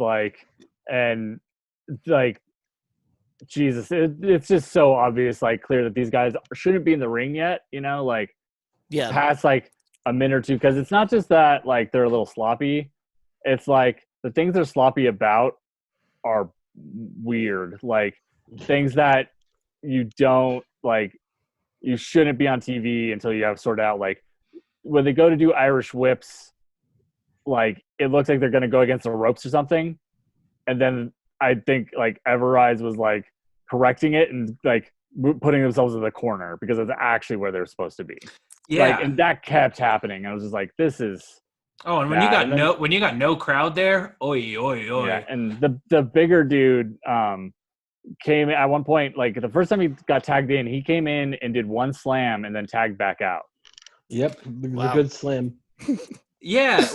Jesus, it's just so obvious, clear that these guys shouldn't be in the ring yet, past a minute or two, because it's not just that they're a little sloppy. It's the things they're sloppy about are weird, things that you don't you shouldn't be on TV until you have sorted out. When they go to do Irish whips, it looks like they're going to go against the ropes or something, and then I think Everrise was correcting it and putting themselves in the corner because it's actually where they're supposed to be. Yeah, and that kept happening. I was just this is. Oh, and when you got no crowd there, oi. Yeah, and the bigger dude came at one point. The first time he got tagged in, he came in and did one slam and then tagged back out. Yep, a good slam. Yeah,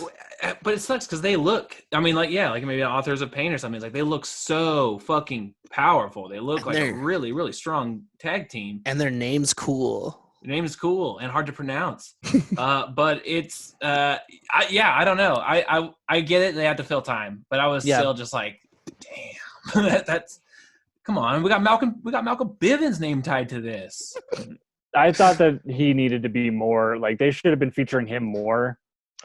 but it sucks because they look. I mean, like maybe Authors of Pain or something. It's like they look so fucking powerful. They look And like a they're- really, really strong tag team. And their name's cool. The name is cool and hard to pronounce, but it's I don't know. I get it. They had to fill time, but I was still just like, damn, that's come on. We got Malcolm Bivens' name tied to this. I thought that he needed to be more like they should have been featuring him more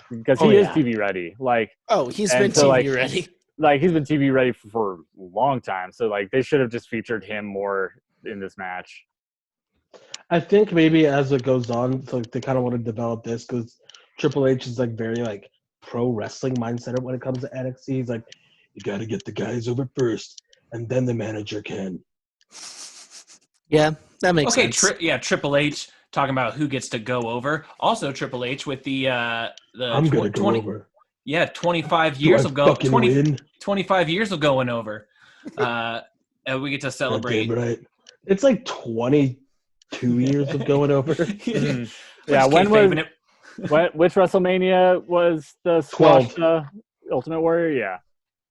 because he is TV ready. Like, Oh, he's And been so, TV like, ready. like he's been TV ready for a long time. So like they should have just featured him more in this match. I think maybe as it goes on, so they kind of want to develop this because Triple H is like very like pro wrestling mindset when it comes to NXT. He's like, you got to get the guys over first, and then the manager can. Yeah, that makes sense. Triple H talking about who gets to go over. Also, Triple H with the I'm gonna go over. 25 years of fucking 25 years of going over. And we get to celebrate. Goddamn right. It's like 22 years of going over. Yeah, when was which WrestleMania was the squash 12. Ultimate Warrior? Yeah,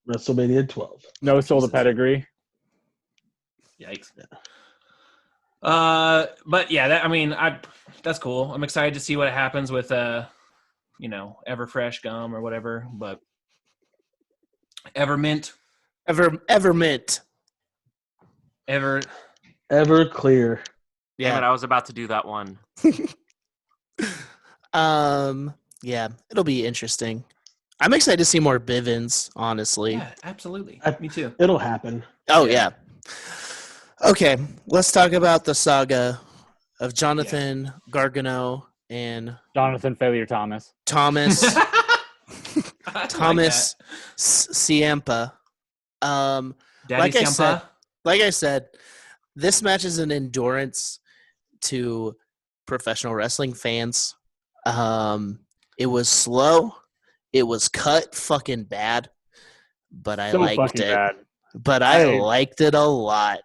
WrestleMania 12. no soul to pedigree. Yikes. But yeah, that's cool. I'm excited to see what happens with Everfresh gum or whatever, but Evermint, Evermint. Ever clear. Damn it, I was about to do that one. Yeah, it'll be interesting. I'm excited to see more Bivens, honestly. Yeah, absolutely. Me too. It'll happen. Oh yeah. Okay, let's talk about the saga of Jonathan Gargano and Jonathan Failure Thomas. Thomas Thomas Ciampa. Daddy like Ciampa. I said, this match is an endurance to professional wrestling fans. It was slow. It was cut fucking bad, but I liked it. Bad. But I liked it a lot.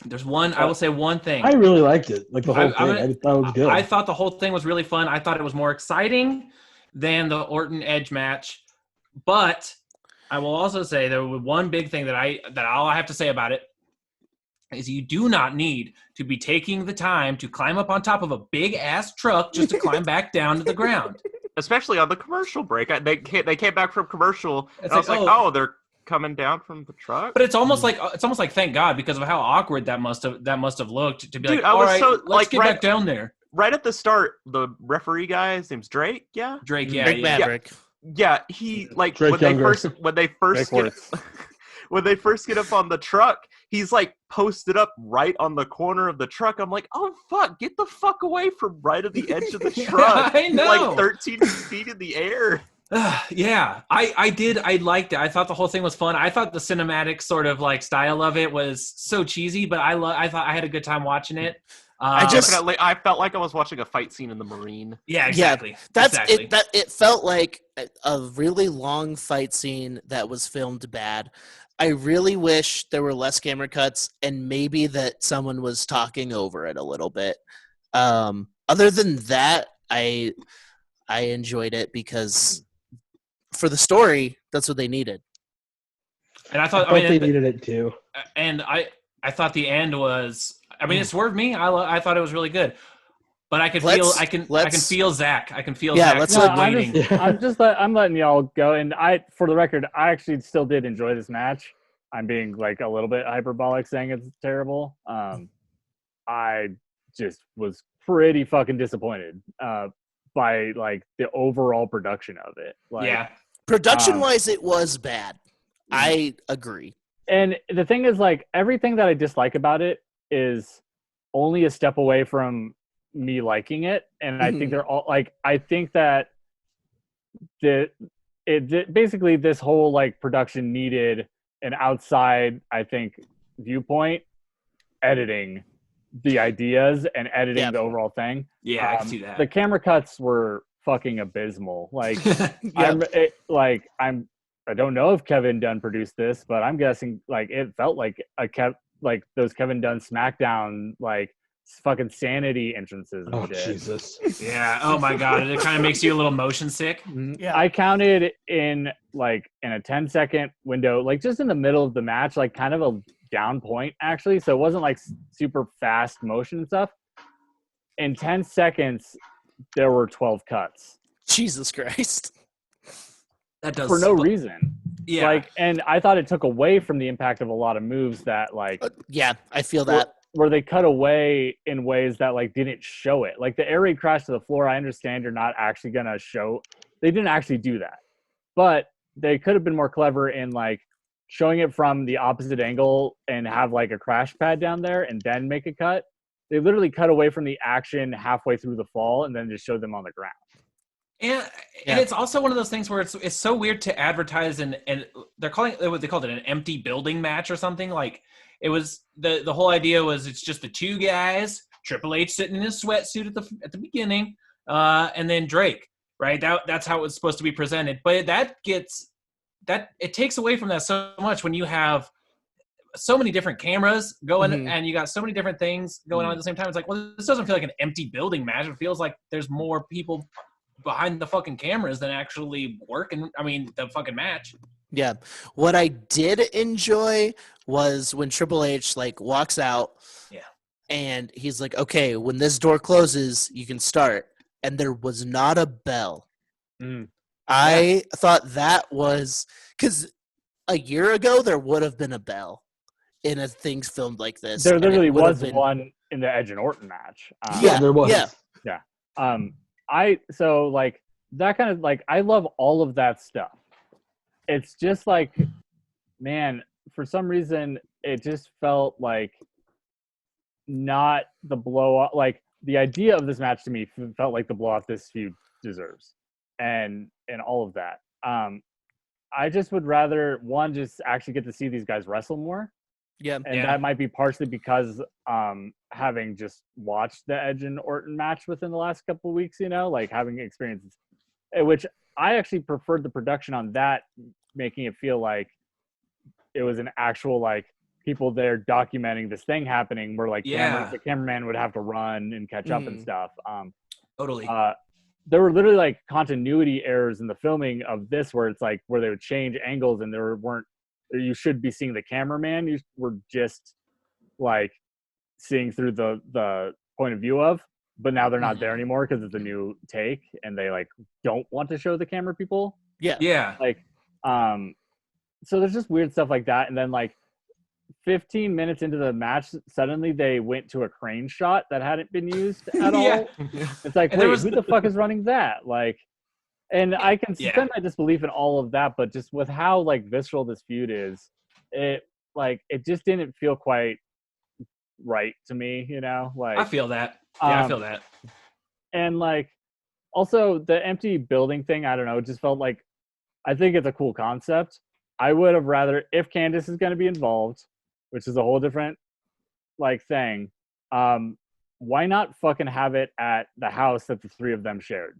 There's one. I will say one thing. I really liked it. Like the whole thing. I thought it was good. I thought the whole thing was really fun. I thought it was more exciting than the Orton Edge match. But I will also say there was one big thing that all I have to say about it is you do not need to be taking the time to climb up on top of a big ass truck just to climb back down to the ground. Especially on the commercial break. They came back from commercial, and I was like, they're coming down from the truck. But it's almost like thank God because of how awkward that must have looked to be Dude, like, all right, let's like, get back down there. Right at the start, the referee guy, his name's Drake. Yeah, Drake. Yeah, Drake Maverick. Yeah, he like Drake when they first get up on the truck, he's like posted up right on the corner of the truck. I'm like, oh fuck, get the fuck away from right at the edge of the truck. I know. Like 13 feet in the air. Yeah, I did. I liked it. I thought the whole thing was fun. I thought the cinematic sort of like style of it was so cheesy, but I thought I had a good time watching it. I felt like I was watching a fight scene in the Marine. Yeah, exactly. Yeah, that's exactly. it. It felt like a really long fight scene that was filmed bad. I really wish there were less camera cuts and maybe that someone was talking over it a little bit. Other than that, I enjoyed it because for the story, that's what they needed. And I thought they needed it too. And I thought the end was. I mean, it swerved me. I thought it was really good, but I can feel Zach. I can feel Zach waiting. I'm letting y'all go. And for the record, I actually still did enjoy this match. I'm being like a little bit hyperbolic saying it's terrible. I just was pretty fucking disappointed by like the overall production of it. Like, yeah, production wise, it was bad. I agree. And the thing is, like, everything that I dislike about it is only a step away from me liking it. And I think they're all like, I think that basically this whole like production needed an outside, I think, viewpoint, editing the ideas and editing the overall thing. Yeah, I can see that. The camera cuts were fucking abysmal. Like, I don't know if Kevin Dunn produced this, but I'm guessing like it felt like like those Kevin Dunn SmackDown like fucking sanity entrances and Oh shit. Jesus! Yeah. Oh my god, it kind of makes you a little motion sick. Yeah. I counted in a 10-second window, like just in the middle of the match, like kind of a down point actually. So it wasn't like super fast motion and stuff. In 10 seconds, there were 12 cuts Jesus Christ. That does for no reason. Yeah. Like, and I thought it took away from the impact of a lot of moves that like Yeah, I feel that. where they cut away in ways that like didn't show it. Like the air raid crash to the floor, I understand you're not actually gonna show. They didn't actually do that, but they could have been more clever in like showing it from the opposite angle and have like a crash pad down there and then make a cut. They literally cut away from the action halfway through the fall and then just showed them on the ground. And Yeah. it's also one of those things where it's so weird to advertise and they're calling it what they called it an empty building match or something. Like it was the whole idea was it's just the two guys, Triple H sitting in his sweatsuit at the beginning, and then Drake, right? That's how it was supposed to be presented. But it takes away from that so much when you have so many different cameras going and you got so many different things going on at the same time. It's like, well, this doesn't feel like an empty building match. It feels like there's more people behind the fucking cameras than actually working. I mean, the fucking match. Yeah. What I did enjoy was when Triple H like walks out. Yeah. And he's like, okay, when this door closes, you can start. And there was not a bell. I thought that was because a year ago there would have been a bell in a things filmed like this. There and it literally would have was been- one in the Edge and Orton match. Yeah, there was. yeah. So like that kind of like I love all of that stuff. It's just like, man, for some reason it just felt like not the blow off. Like the idea of this match to me felt like the blow off this feud deserves, and all of that. I just would rather one just actually get to see these guys wrestle more. Yeah. And that might be partially because having just watched the Edge and Orton match within the last couple of weeks, like having experiences, which I actually preferred the production on that, making it feel like it was an actual like people there documenting this thing happening where like the cameraman would have to run and catch up and stuff. Totally. There were literally like continuity errors in the filming of this where it's like where they would change angles and there weren't, you should be seeing the cameraman. You were just like seeing through the point of view of, but now they're not there anymore because it's a new take and they like don't want to show the camera people. Yeah. Like, so there's just weird stuff like that. And then like 15 minutes into the match, suddenly they went to a crane shot that hadn't been used at all. It's like, wait, who the fuck is running that? Like, and I can suspend my disbelief in all of that, but just with how like visceral this feud is, it just didn't feel quite right to me, Like I feel that. Yeah, I feel that. And like, also the empty building thing, I don't know, it just felt like, I think it's a cool concept. I would have rather, if Candice is going to be involved, which is a whole different like thing, why not fucking have it at the house that the three of them shared?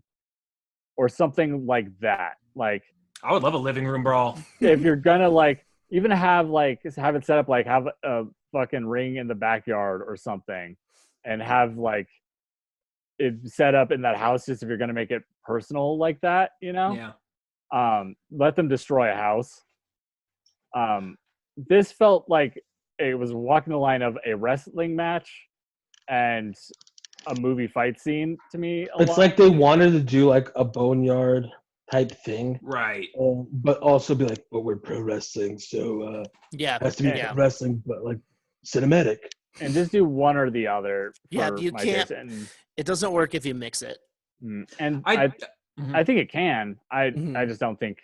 Or something like that. Like, I would love a living room brawl. if you're gonna like even have it set up like have a fucking ring in the backyard or something, and have like it set up in that house just if you're gonna make it personal like that, Yeah. Let them destroy a house. This felt like it was walking the line of a wrestling match and a movie fight scene to me. It's like they wanted to do like a boneyard type thing, Right. but also be like, but we're pro wrestling, so Yeah. it has to be pro wrestling, but like cinematic. And just do one or the other. Yeah, you can't. It doesn't work if you mix it. And I think it can. I just don't think.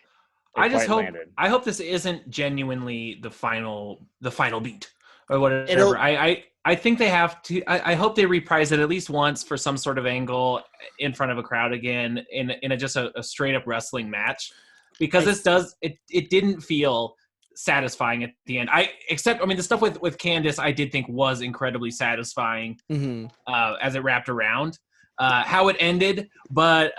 I just hope. Landed. I hope this isn't genuinely the final beat or whatever. I think they have to. I hope they reprise it at least once for some sort of angle in front of a crowd again in just a straight up wrestling match, because it didn't feel satisfying at the end. The stuff with Candice I did think was incredibly satisfying as it wrapped around. How it ended, but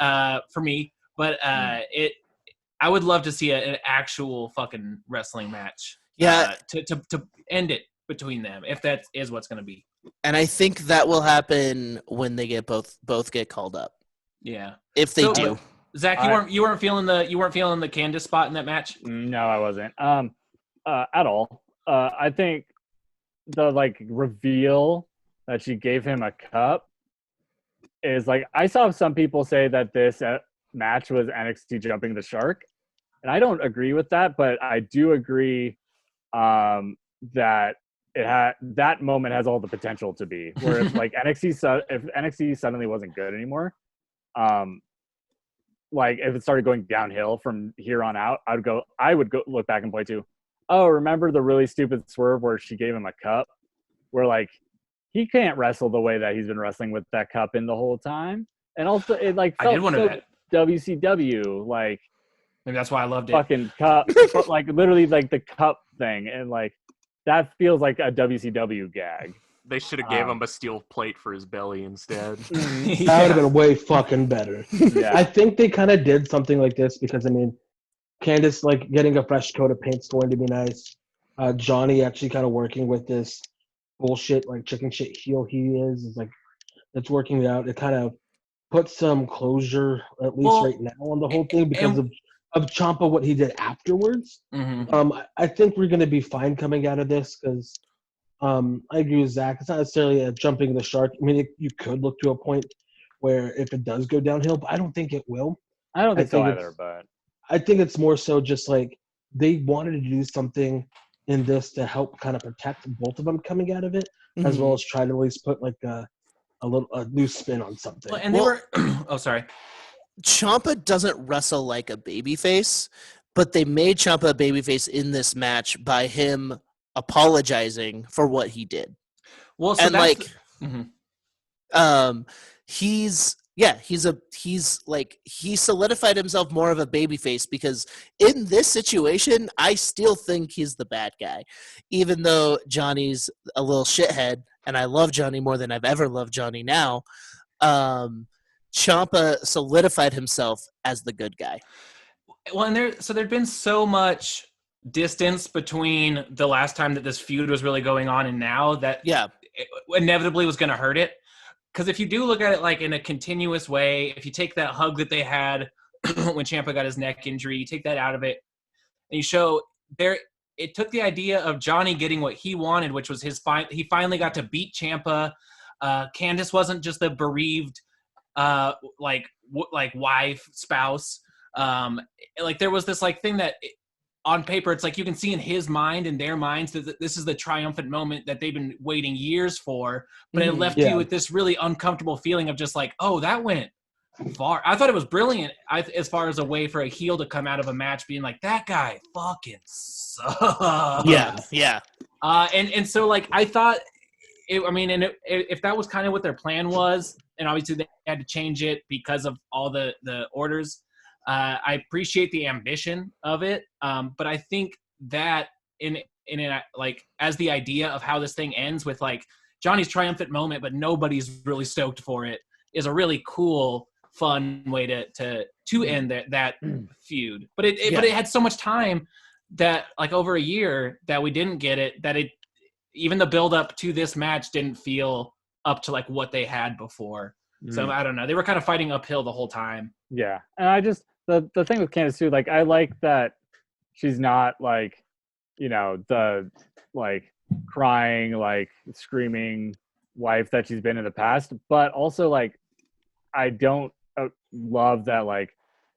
for me, I would love to see an actual fucking wrestling match. Yeah. To end it between them, if that is what's going to be. And I think that will happen when they get both get called up. Yeah. If they do. Zach, you weren't feeling the Candice spot in that match? No, I wasn't. At all. I think the reveal that she gave him a cup is I saw some people say that this match was NXT jumping the shark, and I don't agree with that, but I do agree that that moment has all the potential to be where if NXT suddenly wasn't good anymore, if it started going downhill from here on out, I would go look back and point to, oh, remember the really stupid swerve where she gave him a cup, where he can't wrestle the way that he's been wrestling with that cup in the whole time, and also it felt I did wonder that. WCW Maybe that's why I loved it. fucking cup, but literally the cup thing, and that feels like a WCW gag. They should have gave him a steel plate for his belly instead. That would have been way fucking better. Yeah. I think they kind of did something like this because, Candice, getting a fresh coat of paint's going to be nice. Johnny actually kind of working with this bullshit, chicken shit heel he is it's working out. It kind of puts some closure, at least right now, on the whole thing because of Ciampa, what he did afterwards. Mm-hmm. I think we're going to be fine coming out of this because I agree with Zach. It's not necessarily a jumping the shark. You could look to a point where if it does go downhill, but I don't think it will. I don't think so either, but I think it's more so just they wanted to do something in this to help kind of protect both of them coming out of it, as well as try to at least put a new spin on something. Well, and they were oh, sorry. Ciampa doesn't wrestle like a babyface, but they made Ciampa a babyface in this match by him apologizing for what he did. Well, so and he solidified himself more of a babyface because in this situation, I still think he's the bad guy, even though Johnny's a little shithead, and I love Johnny more than I've ever loved Johnny now. Ciampa solidified himself as the good guy. Well, and there'd been so much distance between the last time that this feud was really going on and now that it inevitably was going to hurt it. Because if you do look at it in a continuous way, if you take that hug that they had when Ciampa got his neck injury, you take that out of it, and you show it took the idea of Johnny getting what he wanted, which was he finally got to beat Ciampa. Candice wasn't just the bereaved wife, spouse. There was this thing that on paper, it's you can see in his mind and their minds that this is the triumphant moment that they've been waiting years for, but it left you with this really uncomfortable feeling of just oh, that went far. I thought it was brilliant as far as a way for a heel to come out of a match being that guy fucking sucks. Yeah. And so I thought, if that was kind of what their plan was, and obviously they had to change it because of all the orders, I appreciate the ambition of it, but I think that as the idea of how this thing ends with Johnny's triumphant moment, but nobody's really stoked for it, is a really cool, fun way to end that feud. But it had so much time that over a year that we didn't get it, that even the build up to this match didn't feel up to what they had before. So I don't know. They were kind of fighting uphill the whole time. Yeah, and I just the thing with Candice too, I like that she's not the crying, screaming wife that she's been in the past, but also I don't love that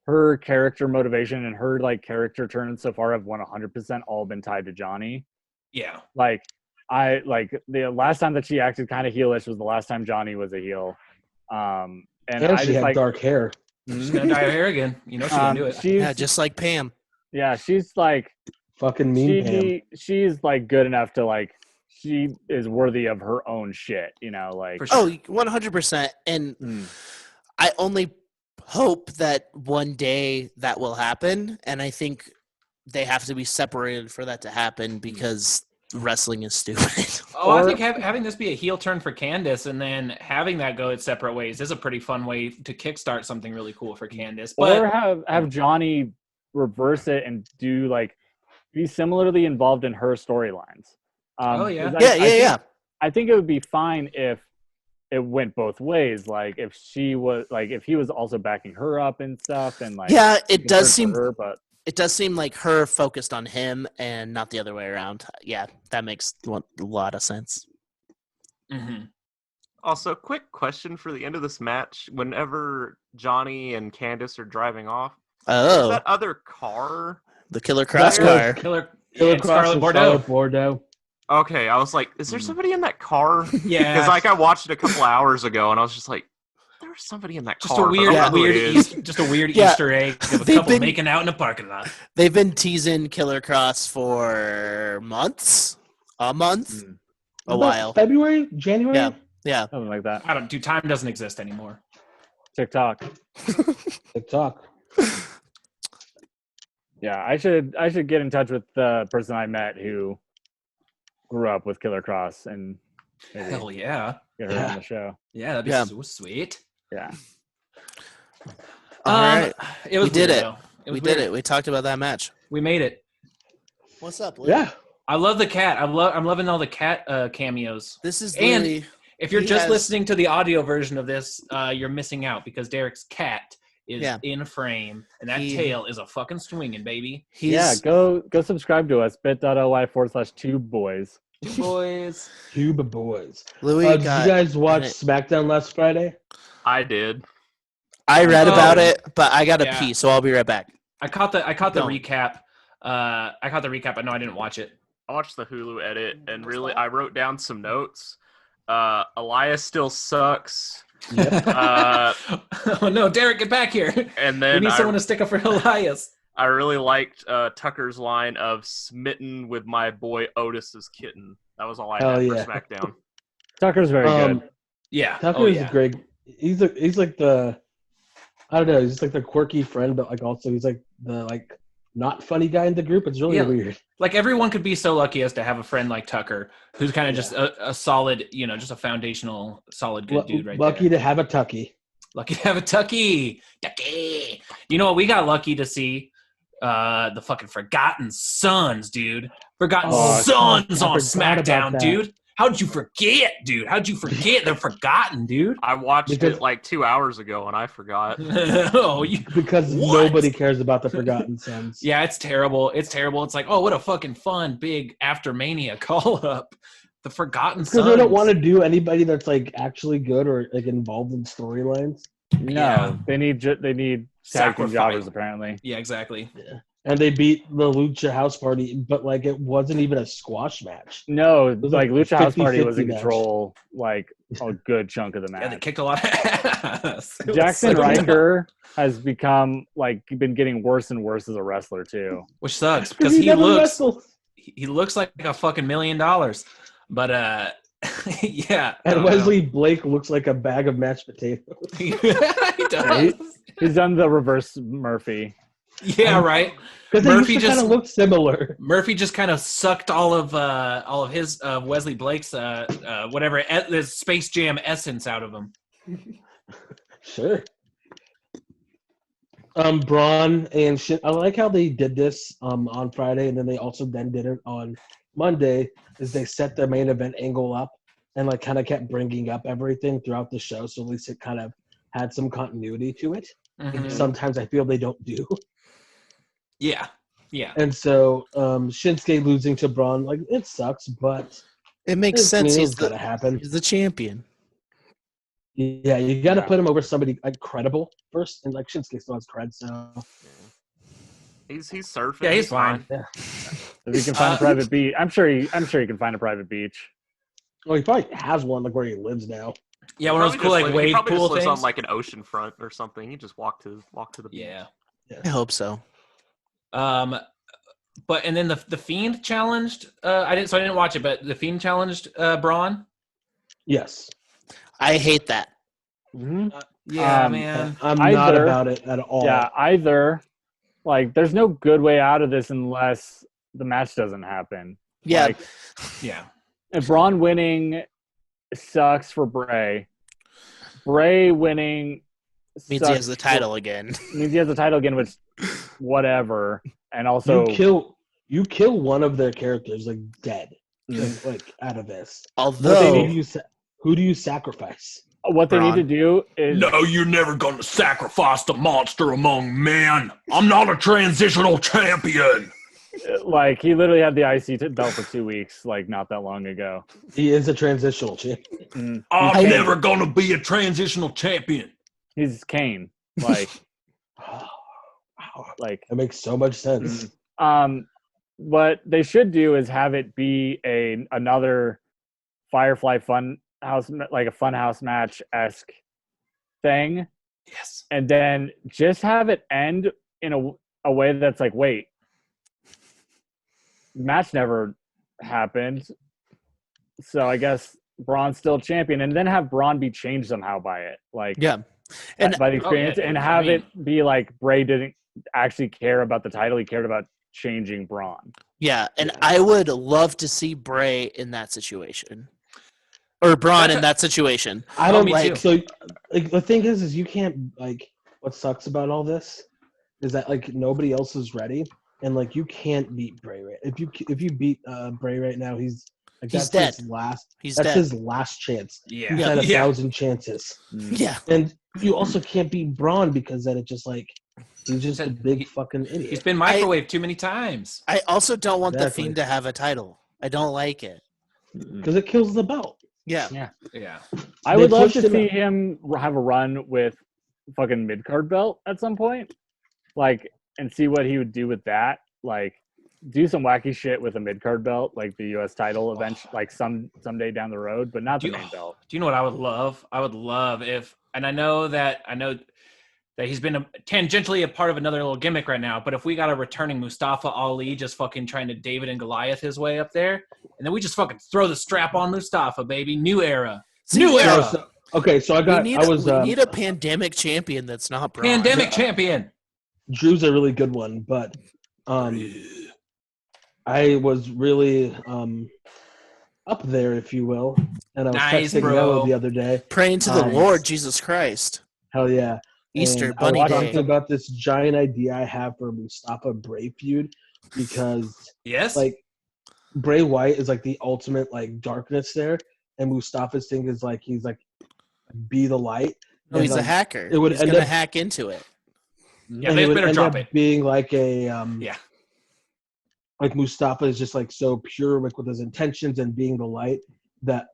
her character motivation and her character turns so far have 100% all been tied to Johnny. Yeah. The last time that she acted kind of heelish was the last time Johnny was a heel. And she had dark hair. She's gonna dye her hair again. She's gonna do it. Just like Pam. Yeah, she's fucking mean. Pam. She's good enough to she is worthy of her own shit. For sure. 100%. And I only hope that one day that will happen, and I think they have to be separated for that to happen because wrestling is stupid. I think having this be a heel turn for Candice and then having that go its separate ways is a pretty fun way to kickstart something really cool for Candice. Or have Johnny reverse it and do be similarly involved in her storylines. Yeah. I think it would be fine if it went both ways. Like if she was like if he was also backing her up and stuff, and like Yeah, it concerned does for seem her, but it does seem like her focused on him and not the other way around. Yeah, that makes a lot of sense. Mm-hmm. Also, quick question for the end of this match. Whenever Johnny and Candice are driving off, there's Oh, that other car. the Killer Cross There- car. Killer Killer and Cross Scarlet and Bordeaux. Charlotte Bordeaux. Okay, I was like, is there somebody in that car? Yeah, Because like I watched it a couple hours ago, and I was just like, there's somebody in that just car. a but I weird, don't know who it is. just a weird Yeah. Easter egg of a They've couple been- making out in a parking lot. They've been teasing Killer Cross for months, a month, a About while. February, January. Yeah. Yeah, something like that. I don't. Dude, time doesn't exist anymore. TikTok. TikTok. Yeah, I should get in touch with the person I met who grew up with Killer Cross and maybe Hell yeah, get her on the show. yeah, that'd be Yeah. so sweet. Yeah. all right. It was We did weird, it. though. We was did weird. it. We talked about that match. We made it. What's up, Luke? Yeah. I love the cat. I'm loving all the cat cameos. This is And- literally If you're He just has- listening to the audio version of this, you're missing out because Derek's cat is Yeah. in frame, and that He- tail is a fucking swinging, baby. Yeah, go subscribe to us, bit.ly/2boys. Boys. Cuba Boys. Louis Did you got. guys watch it. SmackDown last Friday? I did. I read about Oh. it, but I got to Yeah. pee, so I'll be right back. I caught the Don't. recap. I caught the recap, but no, I didn't watch it. I watched the Hulu edit, and really, I wrote down some notes. Elias still sucks. Oh no, Derek, get back here. And We then need someone to stick up for Elias. I really liked Tucker's line of "smitten with my boy Otis's kitten." That was all I Hell had yeah. for SmackDown. Tucker's very good. Yeah. Tucker Oh, is yeah. a great. He's like the. I don't know. He's like the quirky friend, but like also he's like the like not funny guy in the group. It's really Yeah. weird. Like everyone could be so lucky as to have a friend like Tucker, who's kind of just a solid, just a foundational, solid, good dude right Lucky there. to have a Tucky. Lucky to have a Tucky. Tucky. You know what? We got lucky to see the fucking Forgotten Sons, dude. Forgotten Oh, Sons I on forgot about SmackDown, that. dude. How'd you forget, dude? How'd you forget? They're forgotten, dude. I watched Because- it like 2 hours ago, and I forgot. Oh, you. Because What? nobody cares about the Forgotten Sons. Yeah, it's terrible. It's terrible. It's like, oh, what a fucking fun big after Mania call up. The Forgotten Because Sons. they don't want to do anybody that's like actually good or like involved in storylines. No, Yeah. they need tag team Sacrifice. jobbers apparently. Yeah, exactly. And they beat the Lucha House Party, but like it wasn't even a squash match. No, was like a Lucha House Party was 50-50 in match. control like a good chunk of the Yeah, they match. kicked a lot of ass. It was Jackson so- Riker has become been getting worse and worse as a wrestler too. which sucks because he never looks wrestled. he looks like a fucking $1 million. But yeah. I And don't Wesley Blake looks like a bag of mashed potatoes. know. He does. He's done the reverse Murphy. Yeah, right. Because they Murphy used to kind just- of look similar. Murphy just kind of sucked all of his Wesley Blake's the Space Jam essence out of him. Sure. Braun and shit. I like how they did this on Friday, and then they also then did it on Monday. Is they set the main event angle up and like kind of kept bringing up everything throughout the show, so at least it kind of had some continuity to it. Mhm. Sometimes I feel they don't do. Yeah. Yeah. And so Shinsuke losing to Braun, like it sucks, but It makes sense. It's He's gonna the happen. champion. Yeah, you got to Yeah. put him over somebody like credible first, and like Shinsuke still has cred, so He's surfing. Yeah, he's fine. If he can find a private beach, I'm sure he can find a private beach. well, he probably has one like where he lives now. Yeah, one of those cool like wave probably pool just lives things. on like an ocean front or something. He just walk to the beach. Yeah. I hope so. But and then the Fiend challenged. I didn't watch it, but the Fiend challenged Braun. Yes. I hate that. Yeah, Um, man. I'm not Either- about it at all. Yeah, either there's no good way out of this unless the match doesn't happen. Yeah, Like, Yeah. if Braun winning sucks for Bray, Bray winning means sucks he has the title again. means he has the title again, which whatever. And also, you kill one of their characters like dead. like out of this. Although Who do you sacrifice? What they need to do is No, you're never going to sacrifice the monster among men. I'm not a transitional champion. like he literally had the IC belt for 2 weeks, like not that long ago. He is a transitional champion. I'm Kane. never going to be a transitional champion. He's Kane. Like like That makes so much sense. what they should do is have it be another Firefly fun house, like a fun house match-esque thing, Yes. and then just have it end in a way that's like, wait, match never happened, so I guess Braun's still champion, and then have Braun be changed somehow by it, like and by the experience, yeah, and I have mean- it be like Bray didn't actually care about the title; he cared about changing Braun. I would love to see Bray in that situation. Or Braun in that situation. I don't me like. too. So, like, the thing is you can't like. What sucks about all this is that like nobody else is ready, and like you can't beat Bray. Right? If you beat Bray right now, he's He's that's dead. His last. He's that's dead. his last chance. Yeah. He's had 1,000 Yeah. chances, Yeah. and you also can't beat Braun because then it just like he's just a big fucking idiot. He's been microwaved too many times. I also don't want the Exactly. Fiend to have a title. I don't like it. Because it kills the belt. Yeah. Yeah. I They would love pushed to him see him have a run with fucking mid card belt at some point, like, and see what he would do with that. Like, do some wacky shit with a mid card belt, like the U.S. title event, like someday down the road, but not the main belt. Do you know what I would love? I would love if, and I know that he's been tangentially a part of another little gimmick right now, but if we got a returning Mustafa Ali just fucking trying to David and Goliath his way up there, and then we just fucking throw the strap on Mustafa, baby. New era. New yeah, era. Okay, so We need a pandemic champion that's not Braun. Pandemic champion. Drew's a really good one, but I was really up there, if you will, and I was Nice, texting bro. Noah the other day. Praying to the Um, Lord Jesus Christ. Hell yeah. Easter And Bunny I was Day. talking about this giant idea I have for Mustafa Bray feud because Yes. like Bray Wyatt is like the ultimate like darkness there, and Mustafa's thing is like he's like be the light. No, And, he's a like, hacker. it would He's end going to up- hack into it. yeah, and they it would better end drop up it. being like a Yeah. like Mustafa is just like so pure with his intentions and being the light that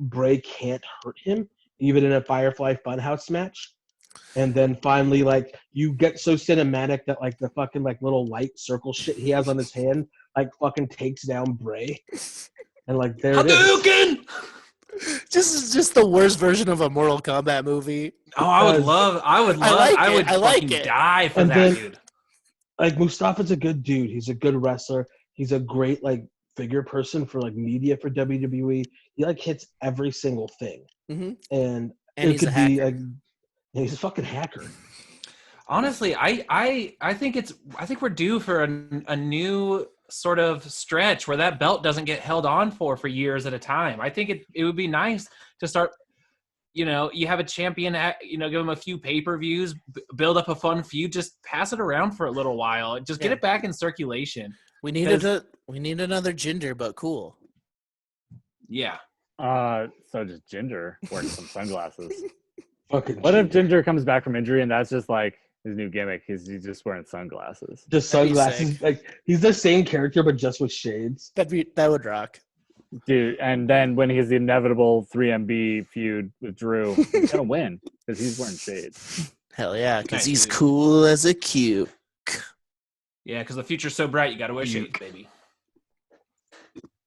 Bray can't hurt him even in a Firefly Funhouse match. And then finally, like you get so cinematic that like the fucking like little light circle shit he has on his hand like fucking takes down Bray, and like there it is. Hadouken! Just the worst version of a Mortal Kombat movie. Oh, I would Because- love. I like fucking it. die for And that, then- dude. Like Mustafa's a good dude. He's a good wrestler. He's a great like figure person for like media for WWE. He like hits every single thing, Mhm. and And it he's a could be hacker. like he's a fucking hacker. Honestly, I think we're due for a new sort of stretch where that belt doesn't get held on for years at a time. I think it would be nice to start. You know, you have a champion. Give him a few pay-per-views, build up a fun feud, just pass it around for a little while, just get Yeah. it back in circulation. We need another Ginger, but cool. Yeah. So just Ginger wearing some sunglasses. Fucking What if Ginger. Ginger comes back from injury and that's just like his new gimmick? He's just wearing sunglasses. Just That'd be sunglasses? sick. Like he's the same character but just with shades. That would rock. Dude, and then when he has the inevitable 3MB feud with Drew, he's gonna win because he's wearing shades. Hell yeah, because Nice, he's dude. cool as a cube. Yeah, because the future's so bright, you got to wear shades, baby.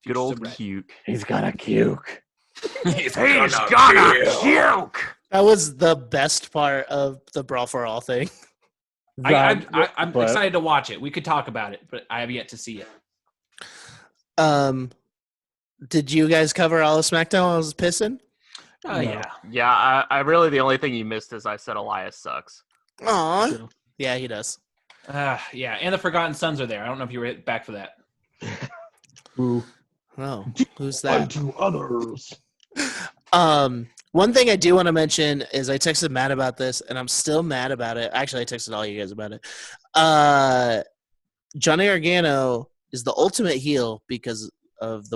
Good old right. Cuke. He's gonna puke. He's gonna puke. That was the best part of the Brawl for All thing. I'm But- excited to watch it. We could talk about it, but I have yet to see it. Did you guys cover all of SmackDown while I was pissing? Oh, No. yeah. Yeah, I really the only thing you missed is I said Elias sucks. Aw. True. Yeah, he does. Yeah, and the Forgotten Sons are there. I don't know if you were back for that. Ooh. Oh, who's that? Unto others. One thing I do want to mention is I texted Matt about this, and I'm still mad about it. Actually, I texted all you guys about it. Johnny Gargano is the ultimate heel because of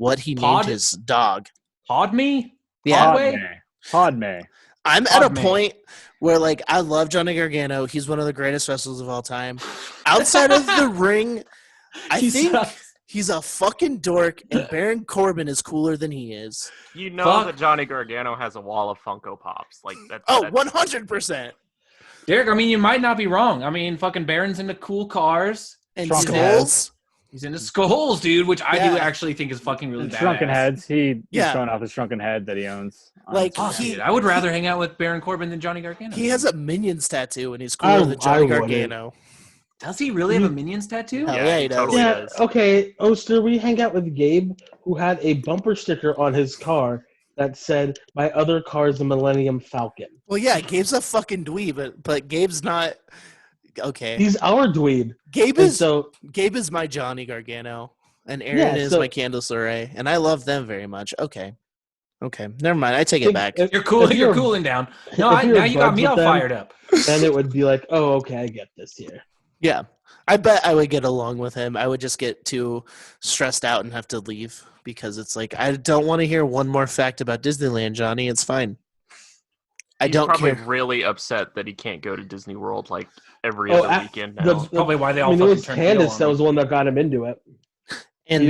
what he Pod? named his dog. Podme? Yeah, Podway? Podme. I'm at a Podme. point where, like, I love Johnny Gargano. He's one of the greatest wrestlers of all time. Outside of the ring, I He think sucks. he's a fucking dork, and Baron Corbin is cooler than he is. You know Fuck. that Johnny Gargano has a wall of Funko Pops. Like that. Oh, that's- 100%. Derek, I mean, you might not be wrong. I mean, fucking Baron's into cool cars. And Shrunken Skulls? He's into skulls, dude, which I do Yeah. actually think is fucking really badass. Shrunken heads. He's Yeah. showing off his shrunken head that he owns. on Like, his Fuck, channel. he- dude, I would rather hang out with Baron Corbin than Johnny Gargano. He has a Minions tattoo, and he's cooler than Johnny wouldn't. Gargano. Does he really have a Minions tattoo? Hell Yeah, yeah, he he does. totally Yeah, does. okay, Oster, we hang out with Gabe, who had a bumper sticker on his car that said, "My other car is a Millennium Falcon." Well, yeah, Gabe's a fucking dweeb, but Gabe's not. Okay, He's our dweeb. Gabe And is so, Gabe is my Johnny Gargano, and Aaron Yeah, is so- my Candice LeRae, and I love them very much. Okay, never mind. I take it back. if- You're cool. if You're you're- cooling down. No, if you're now you got buds me with all them- fired up. then it would be like, "Oh, okay, I get this here." Yeah, I bet I would get along with him. I would just get too stressed out and have to leave because it's like I don't want to hear one more fact about Disneyland, Johnny. It's fine. I He's don't probably care. really upset that he can't go to Disney World like every Oh, other weekend now. The- Probably why they I all mean, it fucking was turned heel Candace on that him. was the one that got him into it. And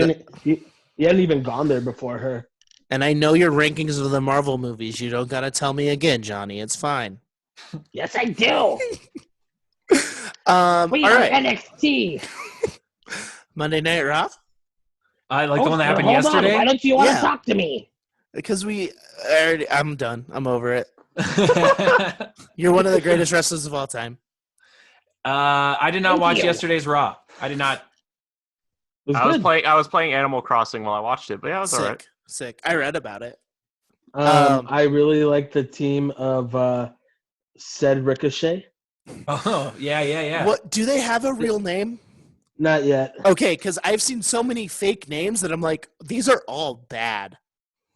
He hadn't even gone there before her. and I know your rankings of the Marvel movies. You don't gotta tell me again, Johnny. It's fine. Yes, I do. We All are right. NXT. Monday Night Raw. I like the one that happened Hold on. yesterday. Why don't you want to Yeah. talk to me? Because I'm done. I'm over it. You're one of the greatest wrestlers of all time. I did not Thank watch you. yesterday's Raw. I did not. It was I good. was playing Animal Crossing while I watched it, but yeah, it was Sick, alright. sick. I read about it. um, I really like the team of said Ricochet. Oh, yeah. What do they have a real name? Not yet. Okay, because I've seen so many fake names that I'm like, these are all bad.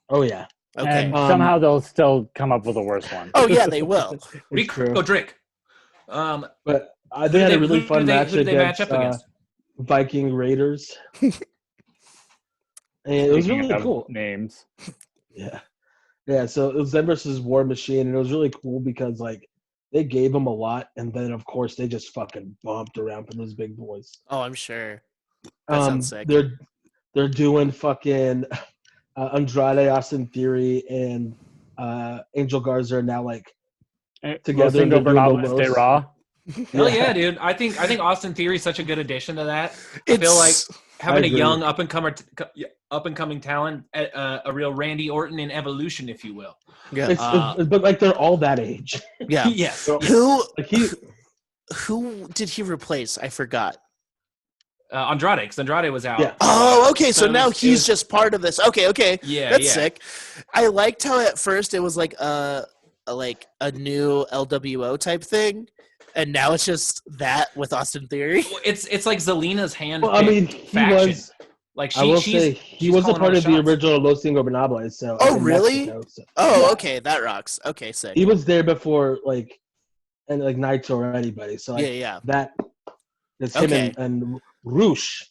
Oh yeah. Okay. And somehow they'll still come up with a worse one. Oh yeah, they will. It's Rico true. Drake. But they had a really who fun do they- match who do they match against, up against? Viking Raiders. And it was Speaking really of cool. Names. Yeah. Yeah, so it was them versus War Machine, and it was really cool because, like, they gave them a lot, and then, of course, they just fucking bumped around for those big boys. Oh, I'm sure. That sounds sick. They're doing fucking Andrade, Austin Theory, and Angel Garza are now, like, together. Los They're doing the Ingobernables Day most. Raw. Hell yeah, dude. I think Austin Theory's such a good addition to that. I feel like having a agree. young up and coming talent, a real Randy Orton in evolution, if you will. Yeah. But, like, they're all that age. Yeah. Yes. So, Who like, who did he replace? I forgot. Andrade, because Andrade was out. Yeah. Oh, okay. So it now was- he's just part of this. Okay. Yeah, That's yeah. sick. I liked how at first it was like a new LWO type thing, and now it's just that with Austin Theory. Well, it's like Zelina's hand. well, I mean, faction. he was. Like I will she's say he she's was a calling all part the of the shots. original Los Ingobernables. So Oh, in really? Mexico, so- Oh, Yeah. okay, that rocks. Okay, sick. He was there before, like, and like Naito or anybody. So like, Yeah. that it's him Okay. and Roosh.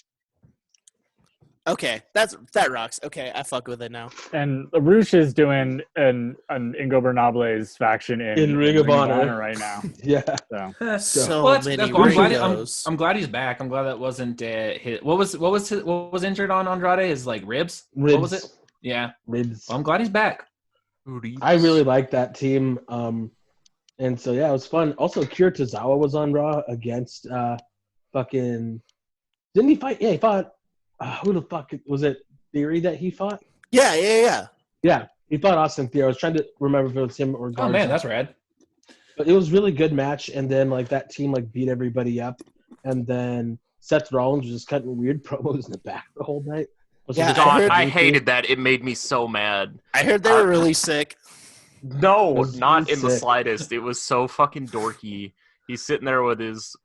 Okay, that rocks. Okay, I fuck with it now. And Roosh is doing an Ingobernables faction in Ring of Honor. right now. Yeah, So So Well, that's many cool. I'm glad, Ringos. I'm glad he's back. I'm glad that wasn't his, what was injured on Andrade? His like ribs? ribs. What was it? Yeah. Ribs. Well, I'm glad he's back. I really like that team. And so yeah, it was fun. Also, Kira Tozawa was on Raw against fucking. Didn't he fight? Yeah, he fought. Who the fuck was it? Theory that he fought? Yeah. Yeah, he fought Austin Theory. I was trying to remember if it was him or Oh Garza. man, that's rad. But it was a really good match, and then like that team like beat everybody up, and then Seth Rollins was just cutting weird promos in the back the whole night. Yeah, God, heard- I hated that. It made me so mad. I heard they were really sick. No, It was not really in the sick. slightest. It was so fucking dorky. He's sitting there with his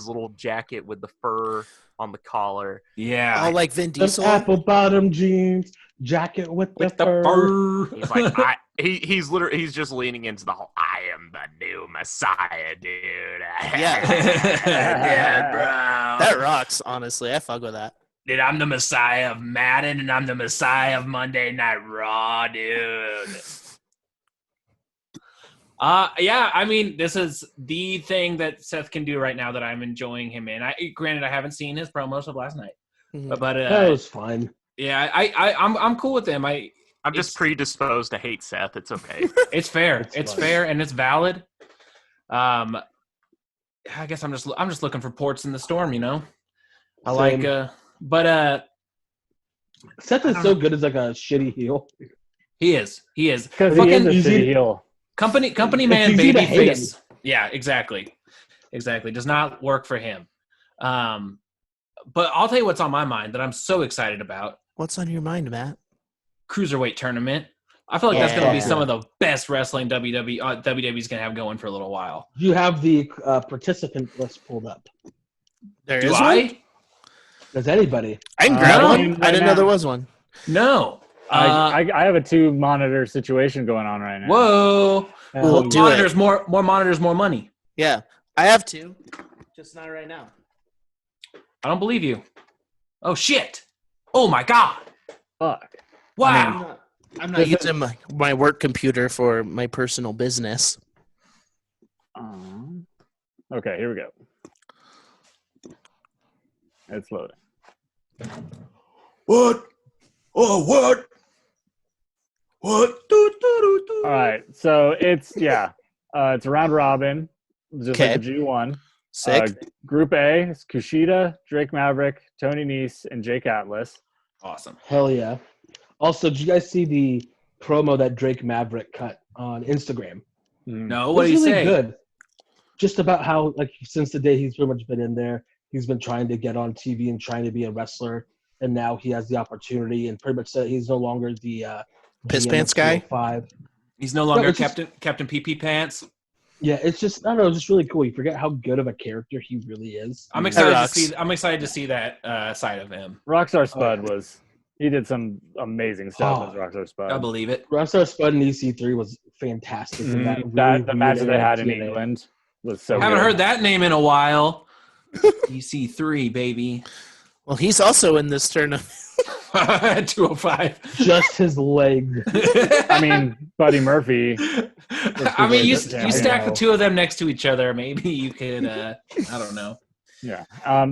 little jacket with the fur on the collar. Yeah. Oh, like Vin Them Diesel. apple bottom jeans, jacket with the fur. He's like, he's just leaning into the whole, I am the new Messiah, dude. Yeah. Yeah, bro. That rocks. Honestly, I fuck with that. Dude, I'm the Messiah of Madden, and I'm the Messiah of Monday Night Raw, dude. Yeah, I mean, this is the thing that Seth can do right now that I'm enjoying him in. Granted, I haven't seen his promos of last night, Mhm. but That was fine. yeah, I'm cool with him. I'm just predisposed to hate Seth. It's okay. It's fair. It's It's fine. fair, and it's valid. I guess I'm just looking for ports in the storm, you know. I Same. like, but Seth is so good as like a shitty heel. he is Because he Fucking is a easy- shitty heel. company It's man, easy baby to hate him. face. Yeah, exactly. Does not work for him. But I'll tell you what's on my mind that I'm so excited about. What's on your mind, Matt? Cruiserweight tournament. I feel like that's going to be Yeah. some of the best wrestling WWE's going to have going for a little while. You have the participant list pulled up. There Do is I? one? Does anybody? I can grab no. one. Right I didn't know now. there was one. No. I have a 2-monitor situation going on right now. Whoa. We'll do monitors, it. more monitors, more money. Yeah, I have two, just not right now. I don't believe you. Oh, shit. Oh, my God. Fuck. Wow. I'm not using my work computer for my personal business. Okay, here we go. It's loading. What? Oh, what? What? All right, so it's it's a round robin, just Okay. like the G1. Sick. Group A is Kushida, Drake Maverick, Tony Nese, and Jake Atlas. Awesome. Hell yeah. Also, did you guys see the promo that Drake Maverick cut on Instagram? No, It what was do you really say? good. Just about how, like, since the day he's pretty much been in there, he's been trying to get on TV and trying to be a wrestler, and now he has the opportunity, and pretty much said he's no longer the Piss GM pants of guy? 205. He's no longer it's just- Captain PP Pants. Yeah, it's just, I don't know, it's just really cool. You forget how good of a character he really is. I'm excited to rocks. see. I'm excited to see that side of him. Rockstar Spud he did some amazing stuff as Rockstar Spud. I believe it. Rockstar Spud in EC3 was fantastic. in that The match that they had in TNA. England was so Haven't good. heard that name in a while. EC3, baby. Well, he's also in this tournament. 205. Just his leg. I mean, Buddy Murphy. I mean, you Yeah, I stack the know. two of them next to each other. Maybe you could. I don't know. Yeah.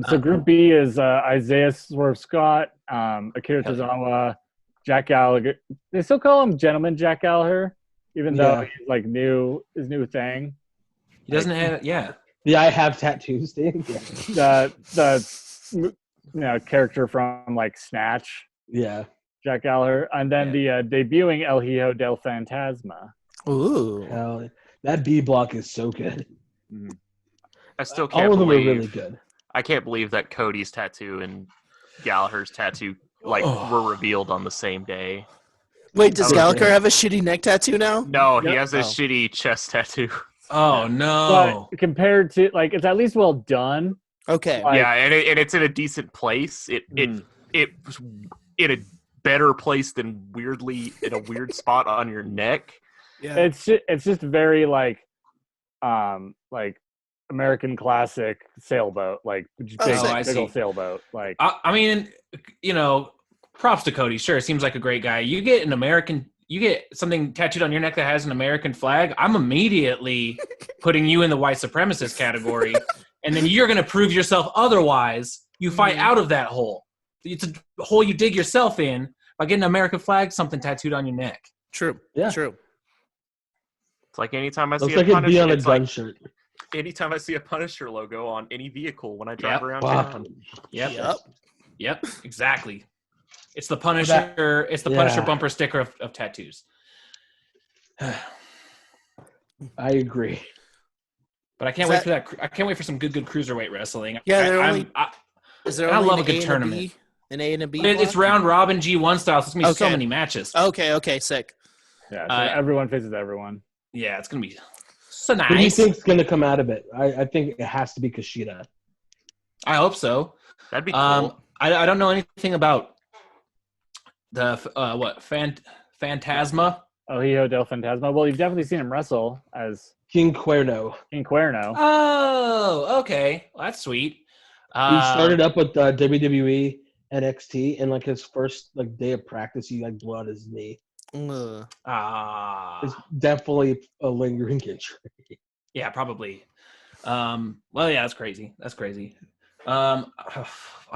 So Group B is Isaiah Swerve Scott, Akira Tozawa, Jack Gallagher. They still call him Gentleman Jack Gallagher, even though Yeah. he's like his new thing. He doesn't have. Yeah. Yeah, I have tattoos, dude. Yeah. The character from like Snatch, Yeah. Jack Gallagher, and then the debuting El Hijo del Fantasma. Ooh. Hell, that B block is so good. I still can't All of them believe. are really good. I can't believe that Cody's tattoo and Gallagher's tattoo were revealed on the same day. Wait, does Oh, Gallagher yeah. have a shitty neck tattoo now? No, he Yep. has a Oh. shitty chest tattoo. Oh no. But compared to it's at least well done. Okay. Like- Yeah, and it's in a decent place. It was in a better place than weirdly in a weird spot on your neck. Yeah. It's just very like American classic sailboat, like big, I big old see. sailboat. Like I mean, props to Cody. Sure, seems like a great guy. You get something tattooed on your neck that has an American flag. I'm immediately putting you in the white supremacist category, and then you're going to prove yourself otherwise. You fight out of that hole. It's a hole you dig yourself in by getting an American flag, something tattooed on your neck. True. Yeah. True. It's like anytime I Looks see like a it'd be Punisher, on a it's like gun shirt. anytime I see a Punisher logo on any vehicle when I drive Yep. around Wow. town. Yep, exactly. It's the Punisher. It's the Punisher Yeah. bumper sticker of tattoos. I agree. But I can't Is wait for that. I can't wait for some good cruiserweight wrestling. Yeah, they're I'm- only- I- Is there I only love an a good A and tournament. B? An A and a B? it's block? round robin G1 style. So it's gonna be so Okay. many matches. Okay, sick. yeah, so Uh, everyone faces everyone. Yeah, it's gonna be so Who do you nice. think's going to come out of it? I think it has to be Kushida. I hope so. That'd be cool. I don't know anything about the Phantasma. El Hijo del Fantasma. Well, you've definitely seen him wrestle as King Cuerno. King Cuerno. Oh, okay. Well, that's sweet. He started up with WWE, NXT, and like his first like day of practice, he like blew out his knee. Ugh. It's definitely a lingering injury. Yeah, probably. Well, yeah, that's crazy. That's crazy. I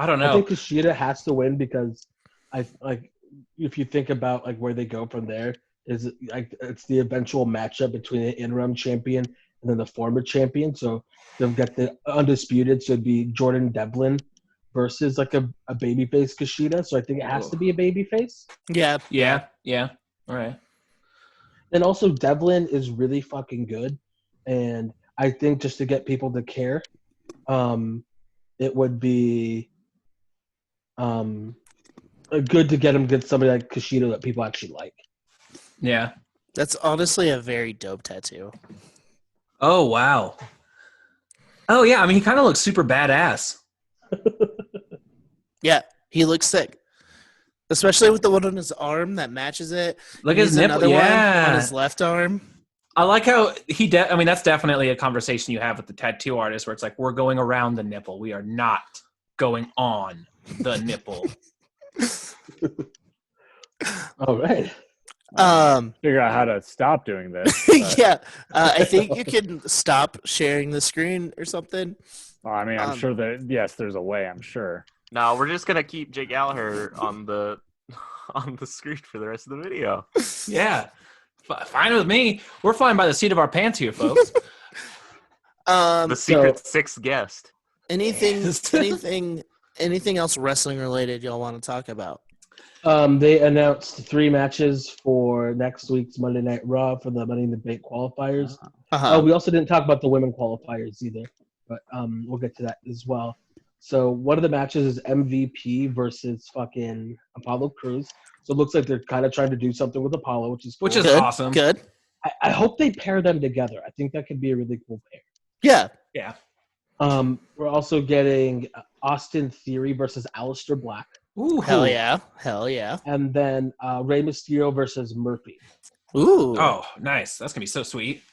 don't know. I think Kushida has to win because I like if you think about like where they go from there is like it's the eventual matchup between the interim champion and then the former champion. So they'll get the undisputed. So it'd be Jordan Devlin versus like a babyface Kushida. So I think it has to be a babyface. Yeah. Yeah. All right. And also Devlin is really fucking good, and I think just to get people to care, it would be good to get somebody like Kushida that people actually like. Yeah. That's honestly a very dope tattoo. Oh, wow. Oh, yeah. I mean, he kind of looks super badass. Yeah, he looks sick. Especially with the one on his arm that matches it. Look He at his needs nipple. another one Yeah. on his left arm. I like how I mean, that's definitely a conversation you have with the tattoo artist where it's like, we're going around the nipple. We are not going on the nipple. All right. Figure out how to stop doing this. but- Yeah, I think you can stop sharing the screen or something. Well, I mean, I'm sure that yes, there's a way. I'm sure. No, we're just gonna keep Jake Gallagher on the screen for the rest of the video. Yeah. Fine with me. We're flying by the seat of our pants here, folks. The secret sixth guest. Anything else wrestling related y'all want to talk about? They announced 3 matches for next week's Monday Night Raw for the Money in the Bank qualifiers. We also didn't talk about the women qualifiers either, but we'll get to that as well. So one of the matches is MVP versus fucking Apollo Crews. So it looks like they're kind of trying to do something with Apollo, which is cool. Which is Good, awesome. Good. I hope they pair them together. I think that could be a really cool pair. Yeah. Yeah. We're also getting Austin Theory versus Aleister Black. Ooh. Hell yeah. Hell yeah. And then Rey Mysterio versus Murphy. Ooh. Oh, nice. That's going to be so sweet.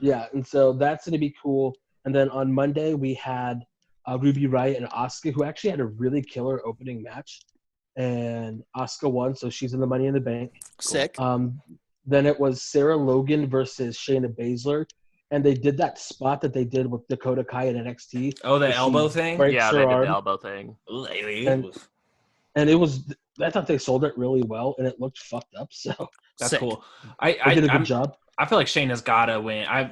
Yeah, and so that's going to be cool. And then on Monday, we had Ruby Riott and Asuka, who actually had a really killer opening match. And Asuka won, so she's in the Money in the Bank. Sick. Then it was Sarah Logan versus Shayna Baszler. And they did that spot that they did with Dakota Kai at NXT. Oh, the where she elbow thing? breaks Yeah, her they did arm. the elbow thing. And it was – I thought they sold it really well, and it looked fucked up. So That's Sick. cool. they did a good job. I feel like Shayna's gotta win. I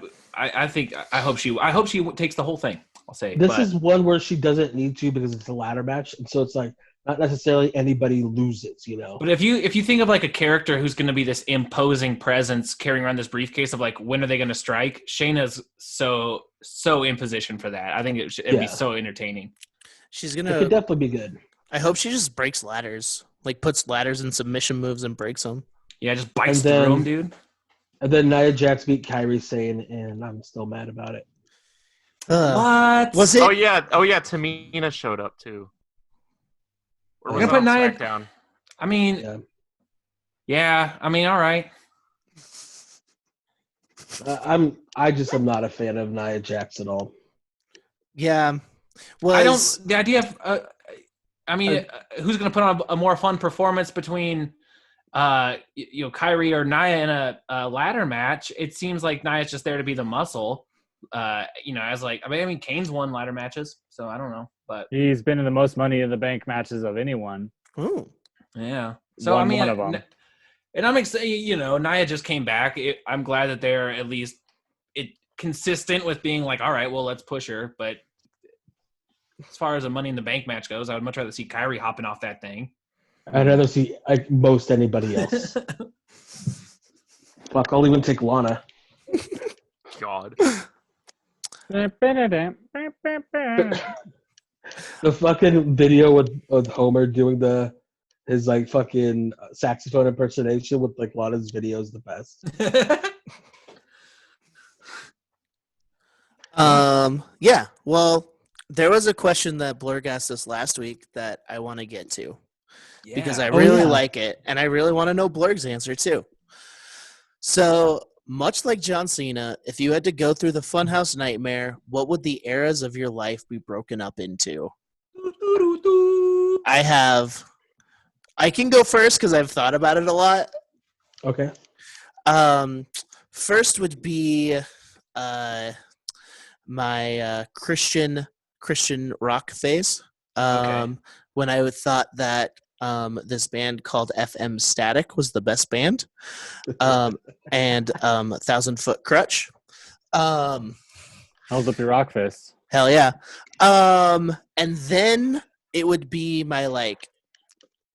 hope she takes the whole thing. I'll say This is one where she doesn't need to because it's a ladder match, and so it's like not necessarily anybody loses, you know. But if you think of like a character who's going to be this imposing presence carrying around this briefcase of like when are they going to strike? Shayna's so in position for that. I think it'd be so entertaining. She's It gonna. could definitely be good. I hope she just breaks ladders, like puts ladders in submission moves and breaks them. Yeah, just bites And then- through them, dude. And then Nia Jax beat Kairi Sane, and I'm still mad about it. What Was it? Oh yeah, Tamina showed up too. Or was You're it gonna on put Nia- SmackDown? I mean, Yeah. I mean, all right. I just am not a fan of Nia Jax at all. Yeah. Was, I don't. The idea of, who's going to put on a more fun performance between, Kyrie or Nia in a ladder match? It seems like Nia's just there to be the muscle. As like I mean, Kane's won ladder matches, so I don't know, but He's been in the most Money in the Bank matches of anyone. Ooh. yeah. So Won I mean, one of 'em. and I'm excited. Nia just came back. I'm glad that they're at least consistent with being like, all right, well, let's push her. But as far as a Money in the Bank match goes, I would much rather see Kyrie hopping off that thing. I'd rather see like most anybody else. Fuck, I'll even take Lana. God. The fucking video with Homer doing his like fucking saxophone impersonation with like Lana's video is the best. Yeah. Well, there was a question that Blurg asked us last week that I want to get to because I really like it, and I really want to know Blurg's answer too. So, much like John Cena, if you had to go through the Funhouse Nightmare, what would the eras of your life be broken up into? I can go first because I've thought about it a lot. Okay. First would be my Christian rock phase. When I thought that this band called FM Static was the best band, and 1,000 Foot Crutch. How's up your rock fist? Hell yeah. And then it would be my like.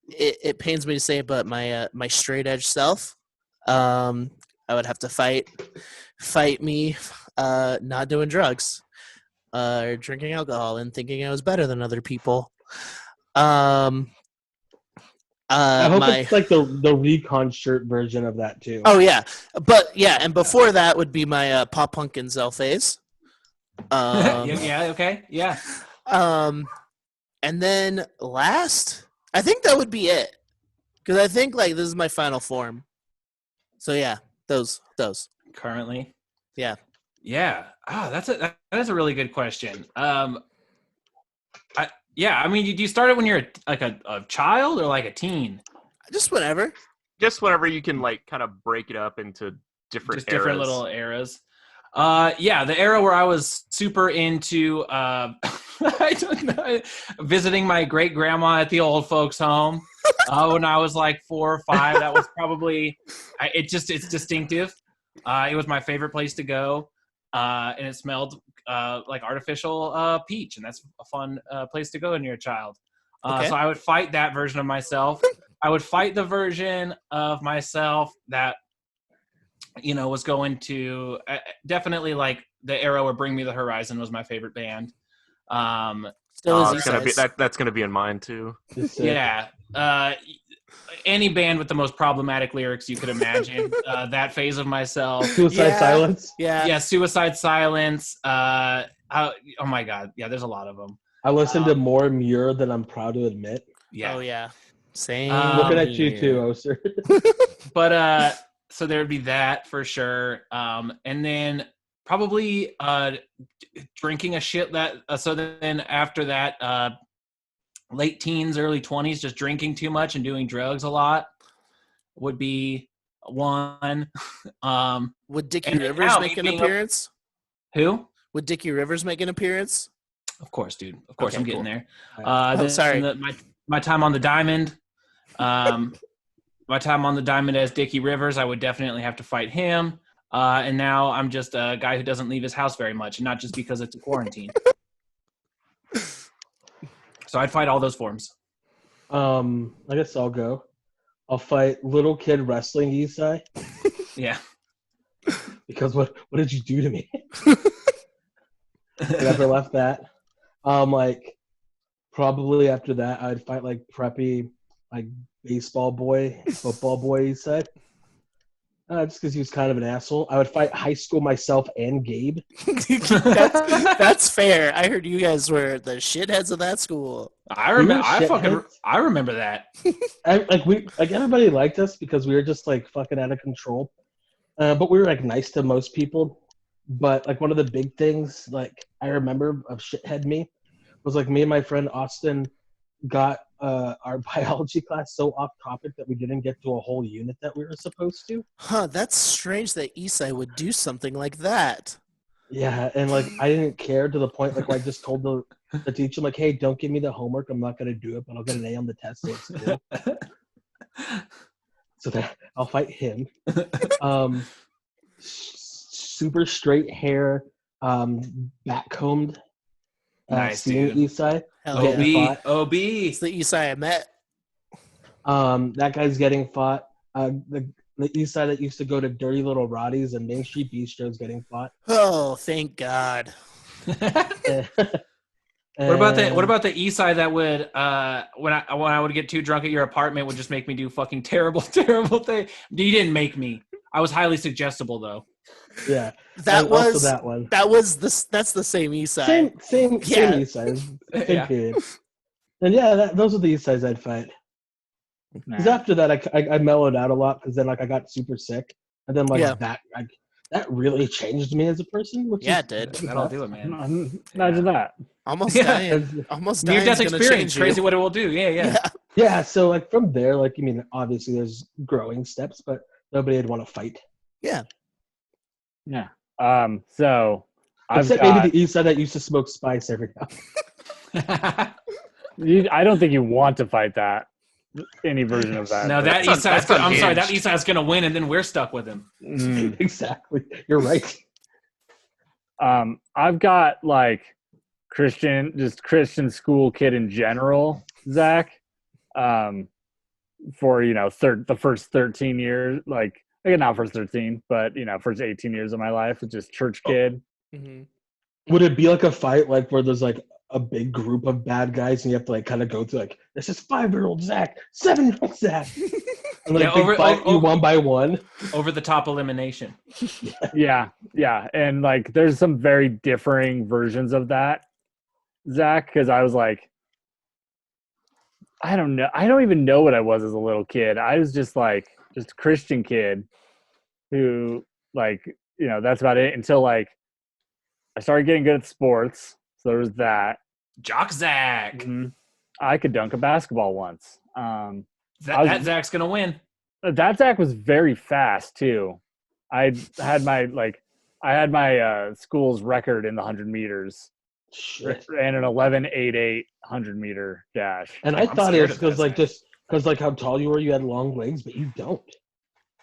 It pains me to say, but my straight edge self. I would have to fight me, not doing drugs, or drinking alcohol and thinking I was better than other people. I hope it's like the recon shirt version of that too. Oh yeah, but yeah, and before that would be my Pop Punk and Zell phase. Okay, yeah. And then last, I think that would be it, because I think like this is my final form. So yeah, those. Currently, yeah. That is a really good question. I mean, do you start it when you're like a child or like a teen? Just whenever. Just whenever you can like kind of break it up into different little eras. The era where I was super into I don't know, visiting my great grandma at the old folks home when I was like 4 or 5. That was probably it's distinctive. It was my favorite place to go, and it smelled like artificial peach, and that's a fun place to go when you're a child. Okay. So I would fight that version of myself. I would fight the version of myself that, you know, was going to definitely like the era where Bring Me the Horizon was my favorite band. That's gonna be in mine too. Yeah. Any band with the most problematic lyrics you could imagine. That phase of myself. Suicide Silence. Yeah. Suicide Silence. Oh my God. Yeah, there's a lot of them. I listened to more Muir than I'm proud to admit. Yeah. Oh yeah. Same. Looking at you too, Oser. But so there would be that for sure. And then probably drinking a shit that. So then after that, late teens, early 20s, just drinking too much and doing drugs a lot would be one. Would Dickie Rivers make an appearance? Who? Would Dickie Rivers make an appearance? Of course, dude. Of course, Okay, I'm getting cool. there. Sorry. My time on the Diamond. My time on the Diamond as Dickie Rivers, I would definitely have to fight him. And now I'm just a guy who doesn't leave his house very much, and not just because it's a quarantine. So I'd fight all those forms. I guess I'll go. I'll fight little kid wrestling Isai. Yeah. Because what did you do to me? I never left that. Like probably after that I'd fight like preppy, like baseball boy, football boy Isai. Just because he was kind of an asshole. I would fight high school myself and Gabe. That's fair. I heard you guys were the shitheads of that school. I remember that. Everybody liked us because we were just like fucking out of control. But we were like nice to most people. But like one of the big things like I remember of shithead me was like me and my friend Austin got our biology class so off topic that we didn't get to a whole unit that we were supposed to. Huh, that's strange that Isai would do something like that. Yeah, and like I didn't care to the point like where I just told the teacher like, hey, don't give me the homework. I'm not gonna do it, but I'll get an A on the test. So it's cool. So that I'll fight him. Super straight hair, backcombed. Nice, dude. Isai. Hell yeah. OB. It's the Isai I met. That guy's getting fought. The Isai that used to go to Dirty Little Roddy's and Main Street Bistro's getting fought. Oh, thank God. What about the Isai that would when I would get too drunk at your apartment would just make me do fucking terrible thing? You didn't make me. I was highly suggestible though. Yeah. That was that one. That's the same Isai. Same Yeah. Isai. Same Yeah. period. And yeah, those are the Isais I'd fight. Because after that, I mellowed out a lot because then like I got super sick, and then like Yeah. that that really changed me as a person. Which Yeah, is it did. That'll do it, man. Imagine that. Almost Yeah. dying. Almost dying. Near-death Gonna experience. change you. Crazy what it will do. Yeah. Yeah. Yeah, so like from there, like I mean, obviously there's growing steps, but nobody would want to fight. Yeah. Yeah. So I've Except got. maybe the east side that used to smoke spice every now. I don't think you want to fight that. Any version of that. No, but- that east side's that's I'm sorry, that unhinged. east side's gonna win, and then we're stuck with him. Mm. Exactly. You're right. I've got like Christian school kid in general, Zach. For the first 13 years, like not first 13, but first 18 years of my life, it's just church kid. Mhm. Would it be like a fight like where there's like a big group of bad guys and you have to like kind of go through like this is 5-year-old Zach, 7-year-old Zach, and like Yeah, fight you one by one? Over the top elimination. Yeah, and like there's some very differing versions of that, Zach, because I was like, I don't know, I don't even know what I was as a little kid. I was just a Christian kid who like that's about it until like I started getting good at sports. So there was that. Jock Zach. Mhm. I could dunk a basketball once. That Zach's gonna win. That Zach was very fast too. I had my school's record in the 100 meters Shit. and an 11.88 100-meter dash. And I I'm thought it scared was of because that, like Zach. just because like how tall you were, you had long legs, but you don't.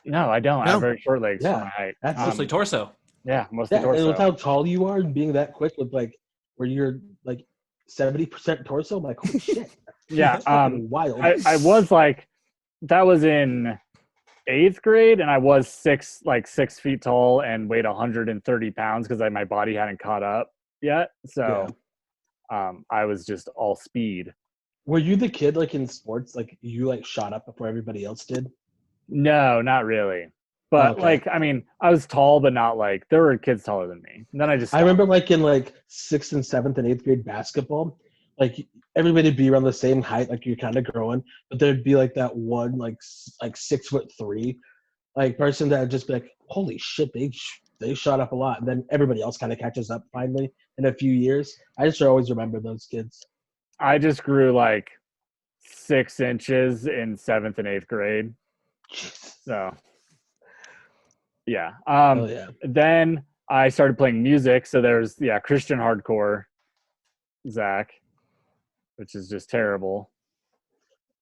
No, I don't. I No. have very short legs Yeah, for my height. that's Mostly torso. Yeah, mostly Yeah, and torso. with how tall you are and being that quick with like where you're like 70% torso, I'm like holy shit. Yeah, That's fucking wild. I was like, that was in 8th grade, and I was 6 feet tall and weighed 130 pounds because my body hadn't caught up yet. So, I was just all speed. Were you the kid like in sports, like you like shot up before everybody else did? No, not really. But Okay. like, I mean, I was tall, but not like there were kids taller than me. And then I just I remember like in like 6th and 7th and 8th grade basketball, like everybody would be around the same height, like you're kind of growing, but there'd be like that one like 6'3" like person that would just be like, holy shit, they shot up a lot, and then everybody else kind of catches up finally in a few years. I just always remember those kids. I just grew like 6 inches in 7th and 8th grade. So yeah. Oh yeah. Then I started playing music. So there's Christian hardcore Zach, which is just terrible.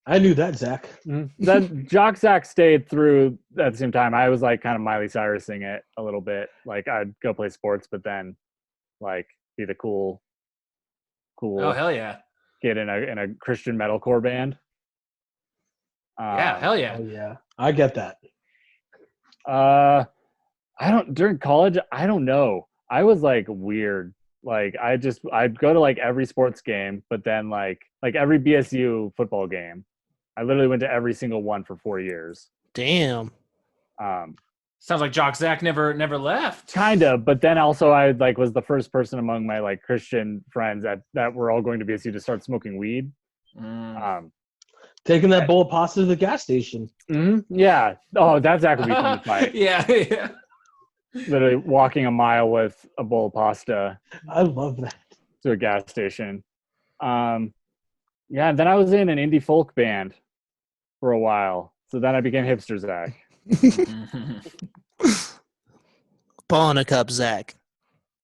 I knew that, Zach. Then Jock Zach stayed through at the same time. I was like kind of Miley Cyrusing it a little bit. Like I'd go play sports, but then like be the cool Oh hell yeah. kid in a Christian metalcore band. Yeah, hell yeah. Oh yeah. I get that. During college, I don't know. I was like weird. Like I'd go to like every sports game, but then like every BSU football game. I literally went to every single one for 4 years. Damn. Sounds like Jock Zach never left. Kind of, but then also I like was the first person among my like Christian friends that were all going to BSU to start smoking weed. Taking that bowl of pasta to the gas station. Yeah. Oh, that Zach would be fun to fight. Yeah. Literally walking a mile with a bowl of pasta I love that. to a gas station. And then I was in an indie folk band for a while. So then I became hipster Zach. Ball in a cup, Zach.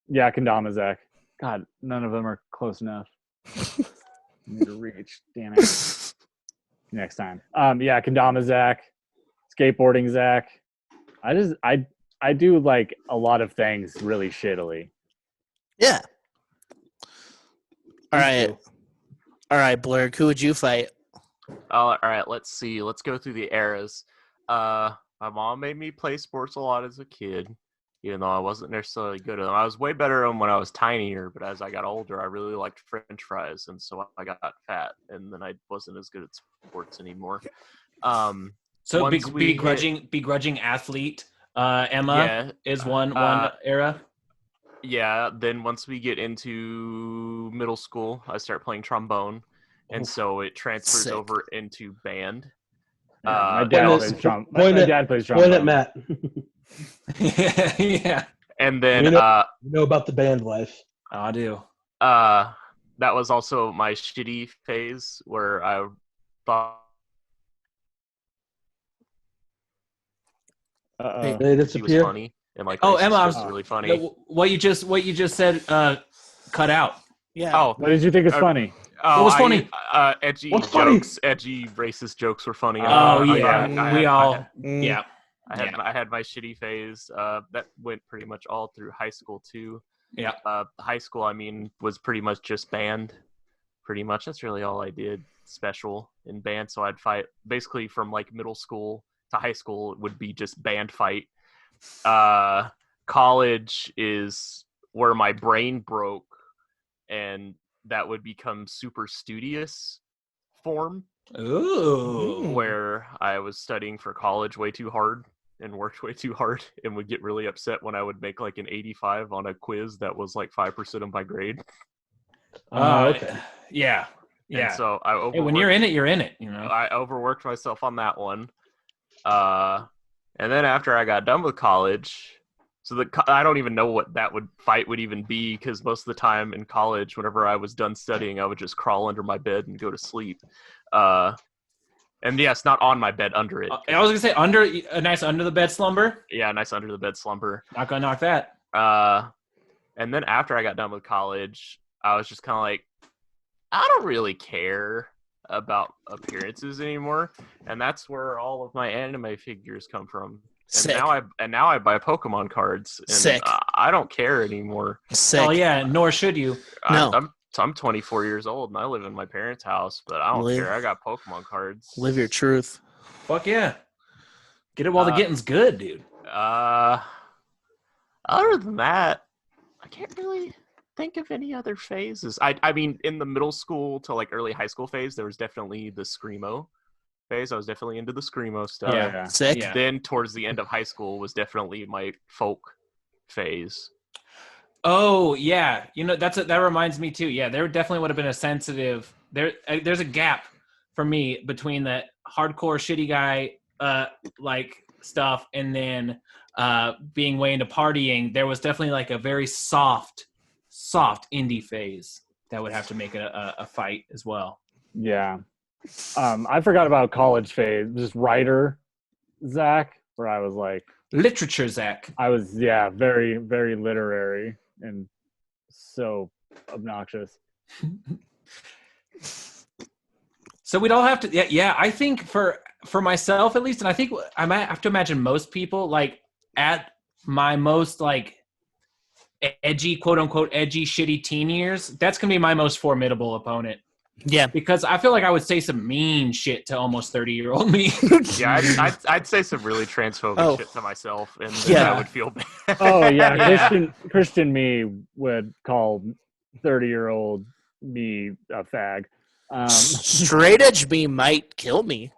Yeah, Kendama Zach. God, none of them are close enough. Need to reach. Damn it. Next time. Kendama Zach. Skateboarding Zach. I do like a lot of things really shittily. Yeah. All right, Blurg. Who would you fight? All right, let's see. Let's go through the eras. My mom made me play sports a lot as a kid, even though I wasn't necessarily good at them. I was way better at them when I was tinier, but as I got older, I really liked French fries, and so I got fat, and then I wasn't as good at sports anymore. So once we begrudging athlete Emma is one era. Yeah, then once we get into middle school, I start playing trombone, and so it transfers Sick. over into band. My dad plays trombone. Point My at- dad plays Point trombone. at Matt. Yeah. And then You know about the band life. I do. that was also my shitty phase where I thought Uh-oh. They he was disappear. funny and like Oh, racist Emma, jokes was really funny. What you just said cut out. Yeah. Oh, What did you think is funny? What was funny? Edgy What's funny? jokes, edgy racist jokes were funny. Oh I yeah, had- we all Mm. I had my shitty phase. That went pretty much all through high school too. Yeah. High school, I mean, was pretty much just band. Pretty much, that's really all I did special in band. So I'd fight basically from like middle school to high school. It would be just band fight. College is where my brain broke, and that would become super studious form, Ooh. where I was studying for college way too hard and worked way too hard and would get really upset when I would make like an 85 on a quiz that was like 5% of my grade. Okay. Yeah. And Yeah. so I overworked, Hey, when you're in it, you're in it, you know. I overworked myself on that one. And then after I got done with college, so I don't even know what that fight would even be, because most of the time in college, whenever I was done studying, I would just crawl under my bed and go to sleep. And yes, not on my bed, under it. I was gonna say a nice under the bed slumber. Yeah, nice under the bed slumber. Not gonna knock that. And then after I got done with college, I was just kind of like, I don't really care about appearances anymore, and that's where all of my anime figures come from. And Sick. now I buy Pokemon cards, and Sick. I don't care anymore. Sick. Oh yeah, nor should you. No. I'm 24 years old and I live in my parents' house, but I don't care. I got Pokemon cards. Live your truth. Fuck yeah. Get it while the getting's good, dude. Other than that, I can't really think of any other phases. I mean, in the middle school to like early high school phase, there was definitely the screamo phase. I was definitely into the screamo stuff. Yeah. Sick. Yeah. Then towards the end of high school was definitely my folk phase. Oh yeah, that reminds me too. Yeah, there definitely would have been a sensitive. There's a gap for me between that hardcore shitty guy like stuff and then being way into partying. There was definitely like a very soft indie phase that would have to make a fight as well. Yeah. I forgot about college phase. Just writer Zach, where I was like, Literature, Zach. I was very, very literary and so obnoxious. So we'd all have to. Yeah. I think for myself at least, and I think I might have to imagine most people like at my most like edgy, quote unquote, edgy, shitty teen years. That's gonna be my most formidable opponent. Yeah. Because I feel like I would say some mean shit to almost 30-year-old me. Yeah, I'd say some really transphobic shit to myself, and then Yeah. I would feel bad. Oh yeah, Yeah. Christian me would call 30-year-old me a fag. Straight edge me might kill me.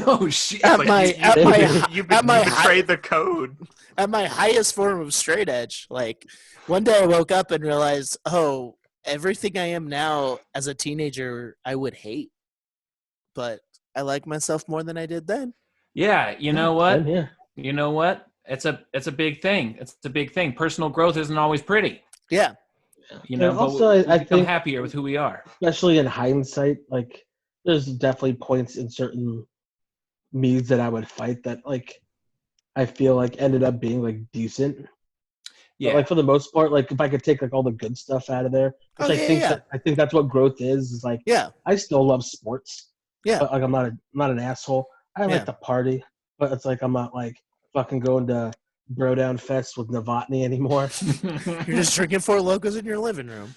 Oh shit! At Like, my you at my betrayed the code. at my highest form of straight edge. Like one day I woke up and realized, oh, everything I am now as a teenager I would hate, but I like myself more than I did then. Yeah, you know what? Same here. You know what? It's a big thing. It's a big thing. Personal growth isn't always pretty. Yeah. You know, And but also, we I become think, happier with who we are. especially in hindsight, like there's definitely points in certain me's that I would fight that like I feel like ended up being like decent. Yeah. But, like for the most part, like if I could take like all the good stuff out of there, which I think that's what growth is like. Yeah. I still love sports. Yeah. But like I'm not an asshole. I like Yeah. to party, but it's like I'm not like fucking going to Bro Down Fest with Novotny anymore. You're just drinking Four Locos in your living room.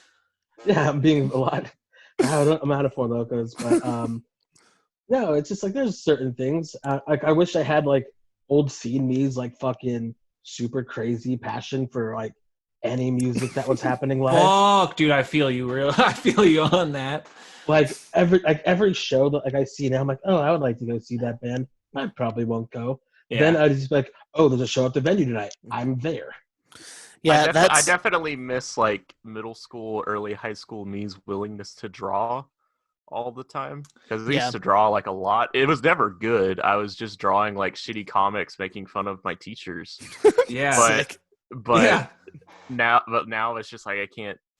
Yeah, I'm being a lot. I'm out of Four Locos, but no, it's just like there's certain things. Like I wish I had like old scene me's like fucking super crazy passion for like any music that was happening live. Fuck, dude, I feel you I feel you on that. Like every show that like I see now, I'm like, oh, I would like to go see that band. I probably won't go. Yeah. Then I just be like, oh, there's a show at the venue tonight. I'm there. Yeah, I definitely miss like middle school, early high school me's willingness to draw. all the time because I Yeah. used to draw like a lot. It was never good. I was just drawing like shitty comics, making fun of my teachers. Yeah. But Sick. but now it's just like I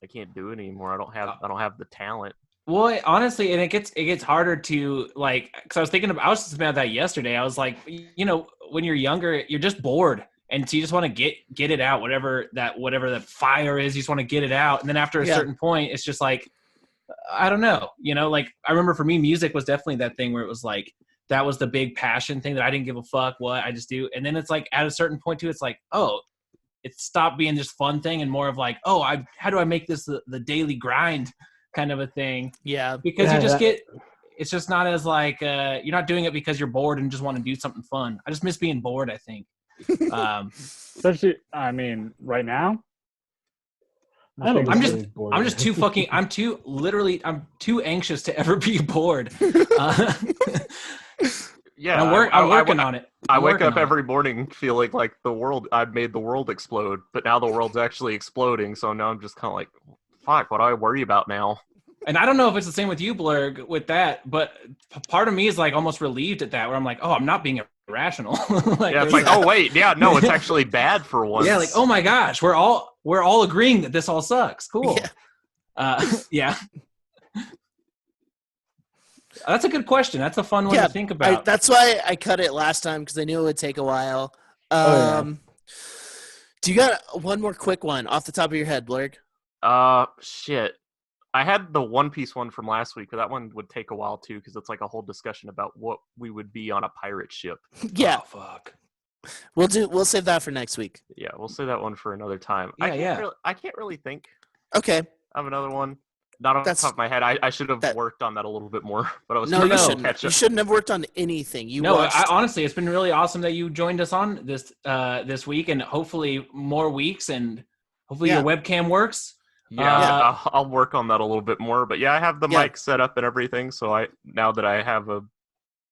can't do it anymore. I don't have the talent. Well, honestly, and it gets harder to like, because I was just about that yesterday. I was like, when you're younger, you're just bored, and so you just want to get it out, whatever that fire is. You just want to get it out, and then after a certain point, it's just like, I don't know, like I remember for me, music was definitely that thing where it was like that was the big passion thing that I didn't give a fuck what I just do, and then it's like at a certain point too, it's like, oh, it stopped being just fun thing and more of like, oh, how do I make this the daily grind kind of a thing. Yeah. Because it's just not as like, you're not doing it because you're bored and just want to do something fun. I just miss being bored, I think. Especially, I mean, right now. I'm just I'm too anxious to ever be bored. Yeah, I'm working on it. I wake up every morning feeling like I've made the world explode, but now the world's actually exploding. So now I'm just kind of like, fuck, what do I worry about now? And I don't know if it's the same with you, Blurg, with that, but part of me is like almost relieved at that, where I'm like, oh, I'm not being irrational. It's like, oh wait, yeah, no, it's actually bad for once. Yeah, like, oh my gosh, we're all agreeing that this all sucks. Cool. Yeah. That's a good question. That's a fun one to think about. That's why I cut it last time, because I knew it would take a while. Do you got one more quick one off the top of your head, Blurg? Shit. I had the One Piece one from last week, but that one would take a while too, because it's like a whole discussion about what we would be on a pirate ship. Yeah. Oh, fuck. We'll save that for next week. Yeah, we'll save that one for another time. Yeah, I can't really think Okay. of another one. Not on the top of my head. I should have worked on that a little bit more, but I was you shouldn't. catch up. You shouldn't have worked on anything. Honestly, it's been really awesome that you joined us on this week, and hopefully more weeks, and hopefully your webcam works. Yeah, I'll work on that a little bit more. But yeah, I have the mic set up and everything. So now that I have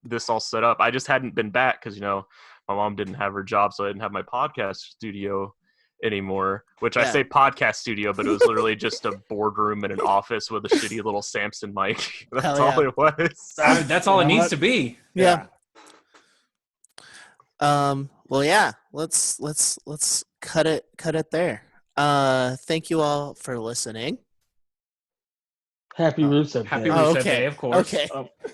this all set up, I just hadn't been back because my mom didn't have her job, so I didn't have my podcast studio anymore. Which I say podcast studio, but it was literally just a boardroom in an office with a shitty little Samson mic. That's all it was. That's all it needs to be. Yeah. Well, yeah. Let's cut it there. Thank you all for listening. Happy Rusev Happy Day. Rusev Day, of course. Okay.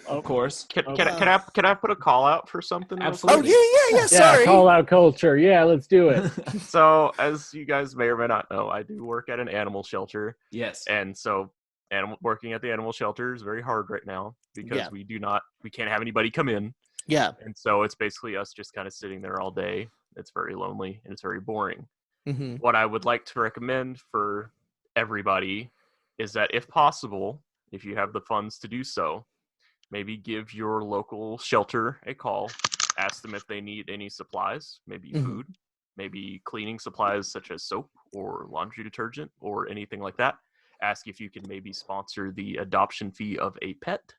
Of course. Can I put a call out for something? Absolutely. Yeah. Sorry. Call out culture. Yeah, let's do it. So, as you guys may or may not know, I do work at an animal shelter. Yes. And so, working at the animal shelter is very hard right now because we can't have anybody come in. Yeah. And so it's basically us just kind of sitting there all day. It's very lonely and it's very boring. Mm-hmm. What I would like to recommend for everybody is that if possible, if you have the funds to do so, maybe give your local shelter a call, ask them if they need any supplies, maybe food, maybe cleaning supplies such as soap or laundry detergent or anything like that. Ask if you can maybe sponsor the adoption fee of a pet.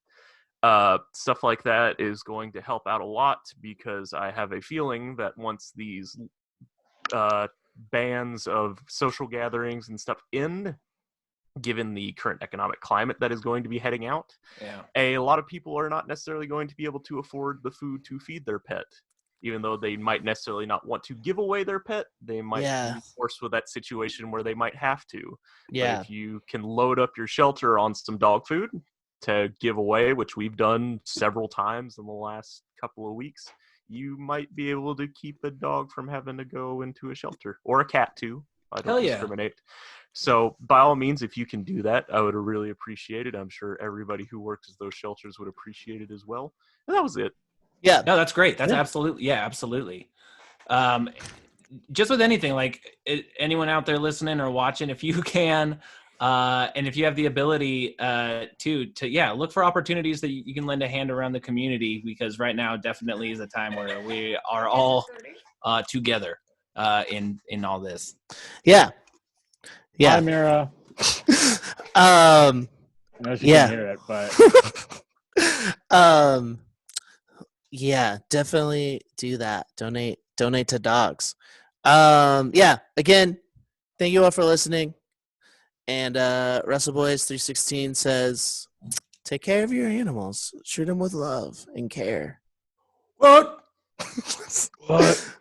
Stuff like that is going to help out a lot because I have a feeling that once these bans of social gatherings and stuff end, given the current economic climate that is going to be heading out, a lot of people are not necessarily going to be able to afford the food to feed their pet. Even though they might necessarily not want to give away their pet, they might be forced with that situation where they might have to. Yeah. But if you can load up your shelter on some dog food to give away, which we've done several times in the last couple of weeks, you might be able to keep a dog from having to go into a shelter, or a cat too. I don't discriminate. So by all means, if you can do that, I would really appreciate it. I'm sure everybody who works at those shelters would appreciate it as well. And that was it. Yeah. No, that's great. That's absolutely. Just with anything, like anyone out there listening or watching, if you can, and if you have the ability to look for opportunities that you can lend a hand around the community, because right now definitely is a time where we are all together in all this. Yeah. Hi, Mira. I know she can hear it, but definitely do that. Donate to dogs. Again, thank you all for listening. And Wrestleboys 316 says, Take care of your animals. Treat them with love and care. What? What?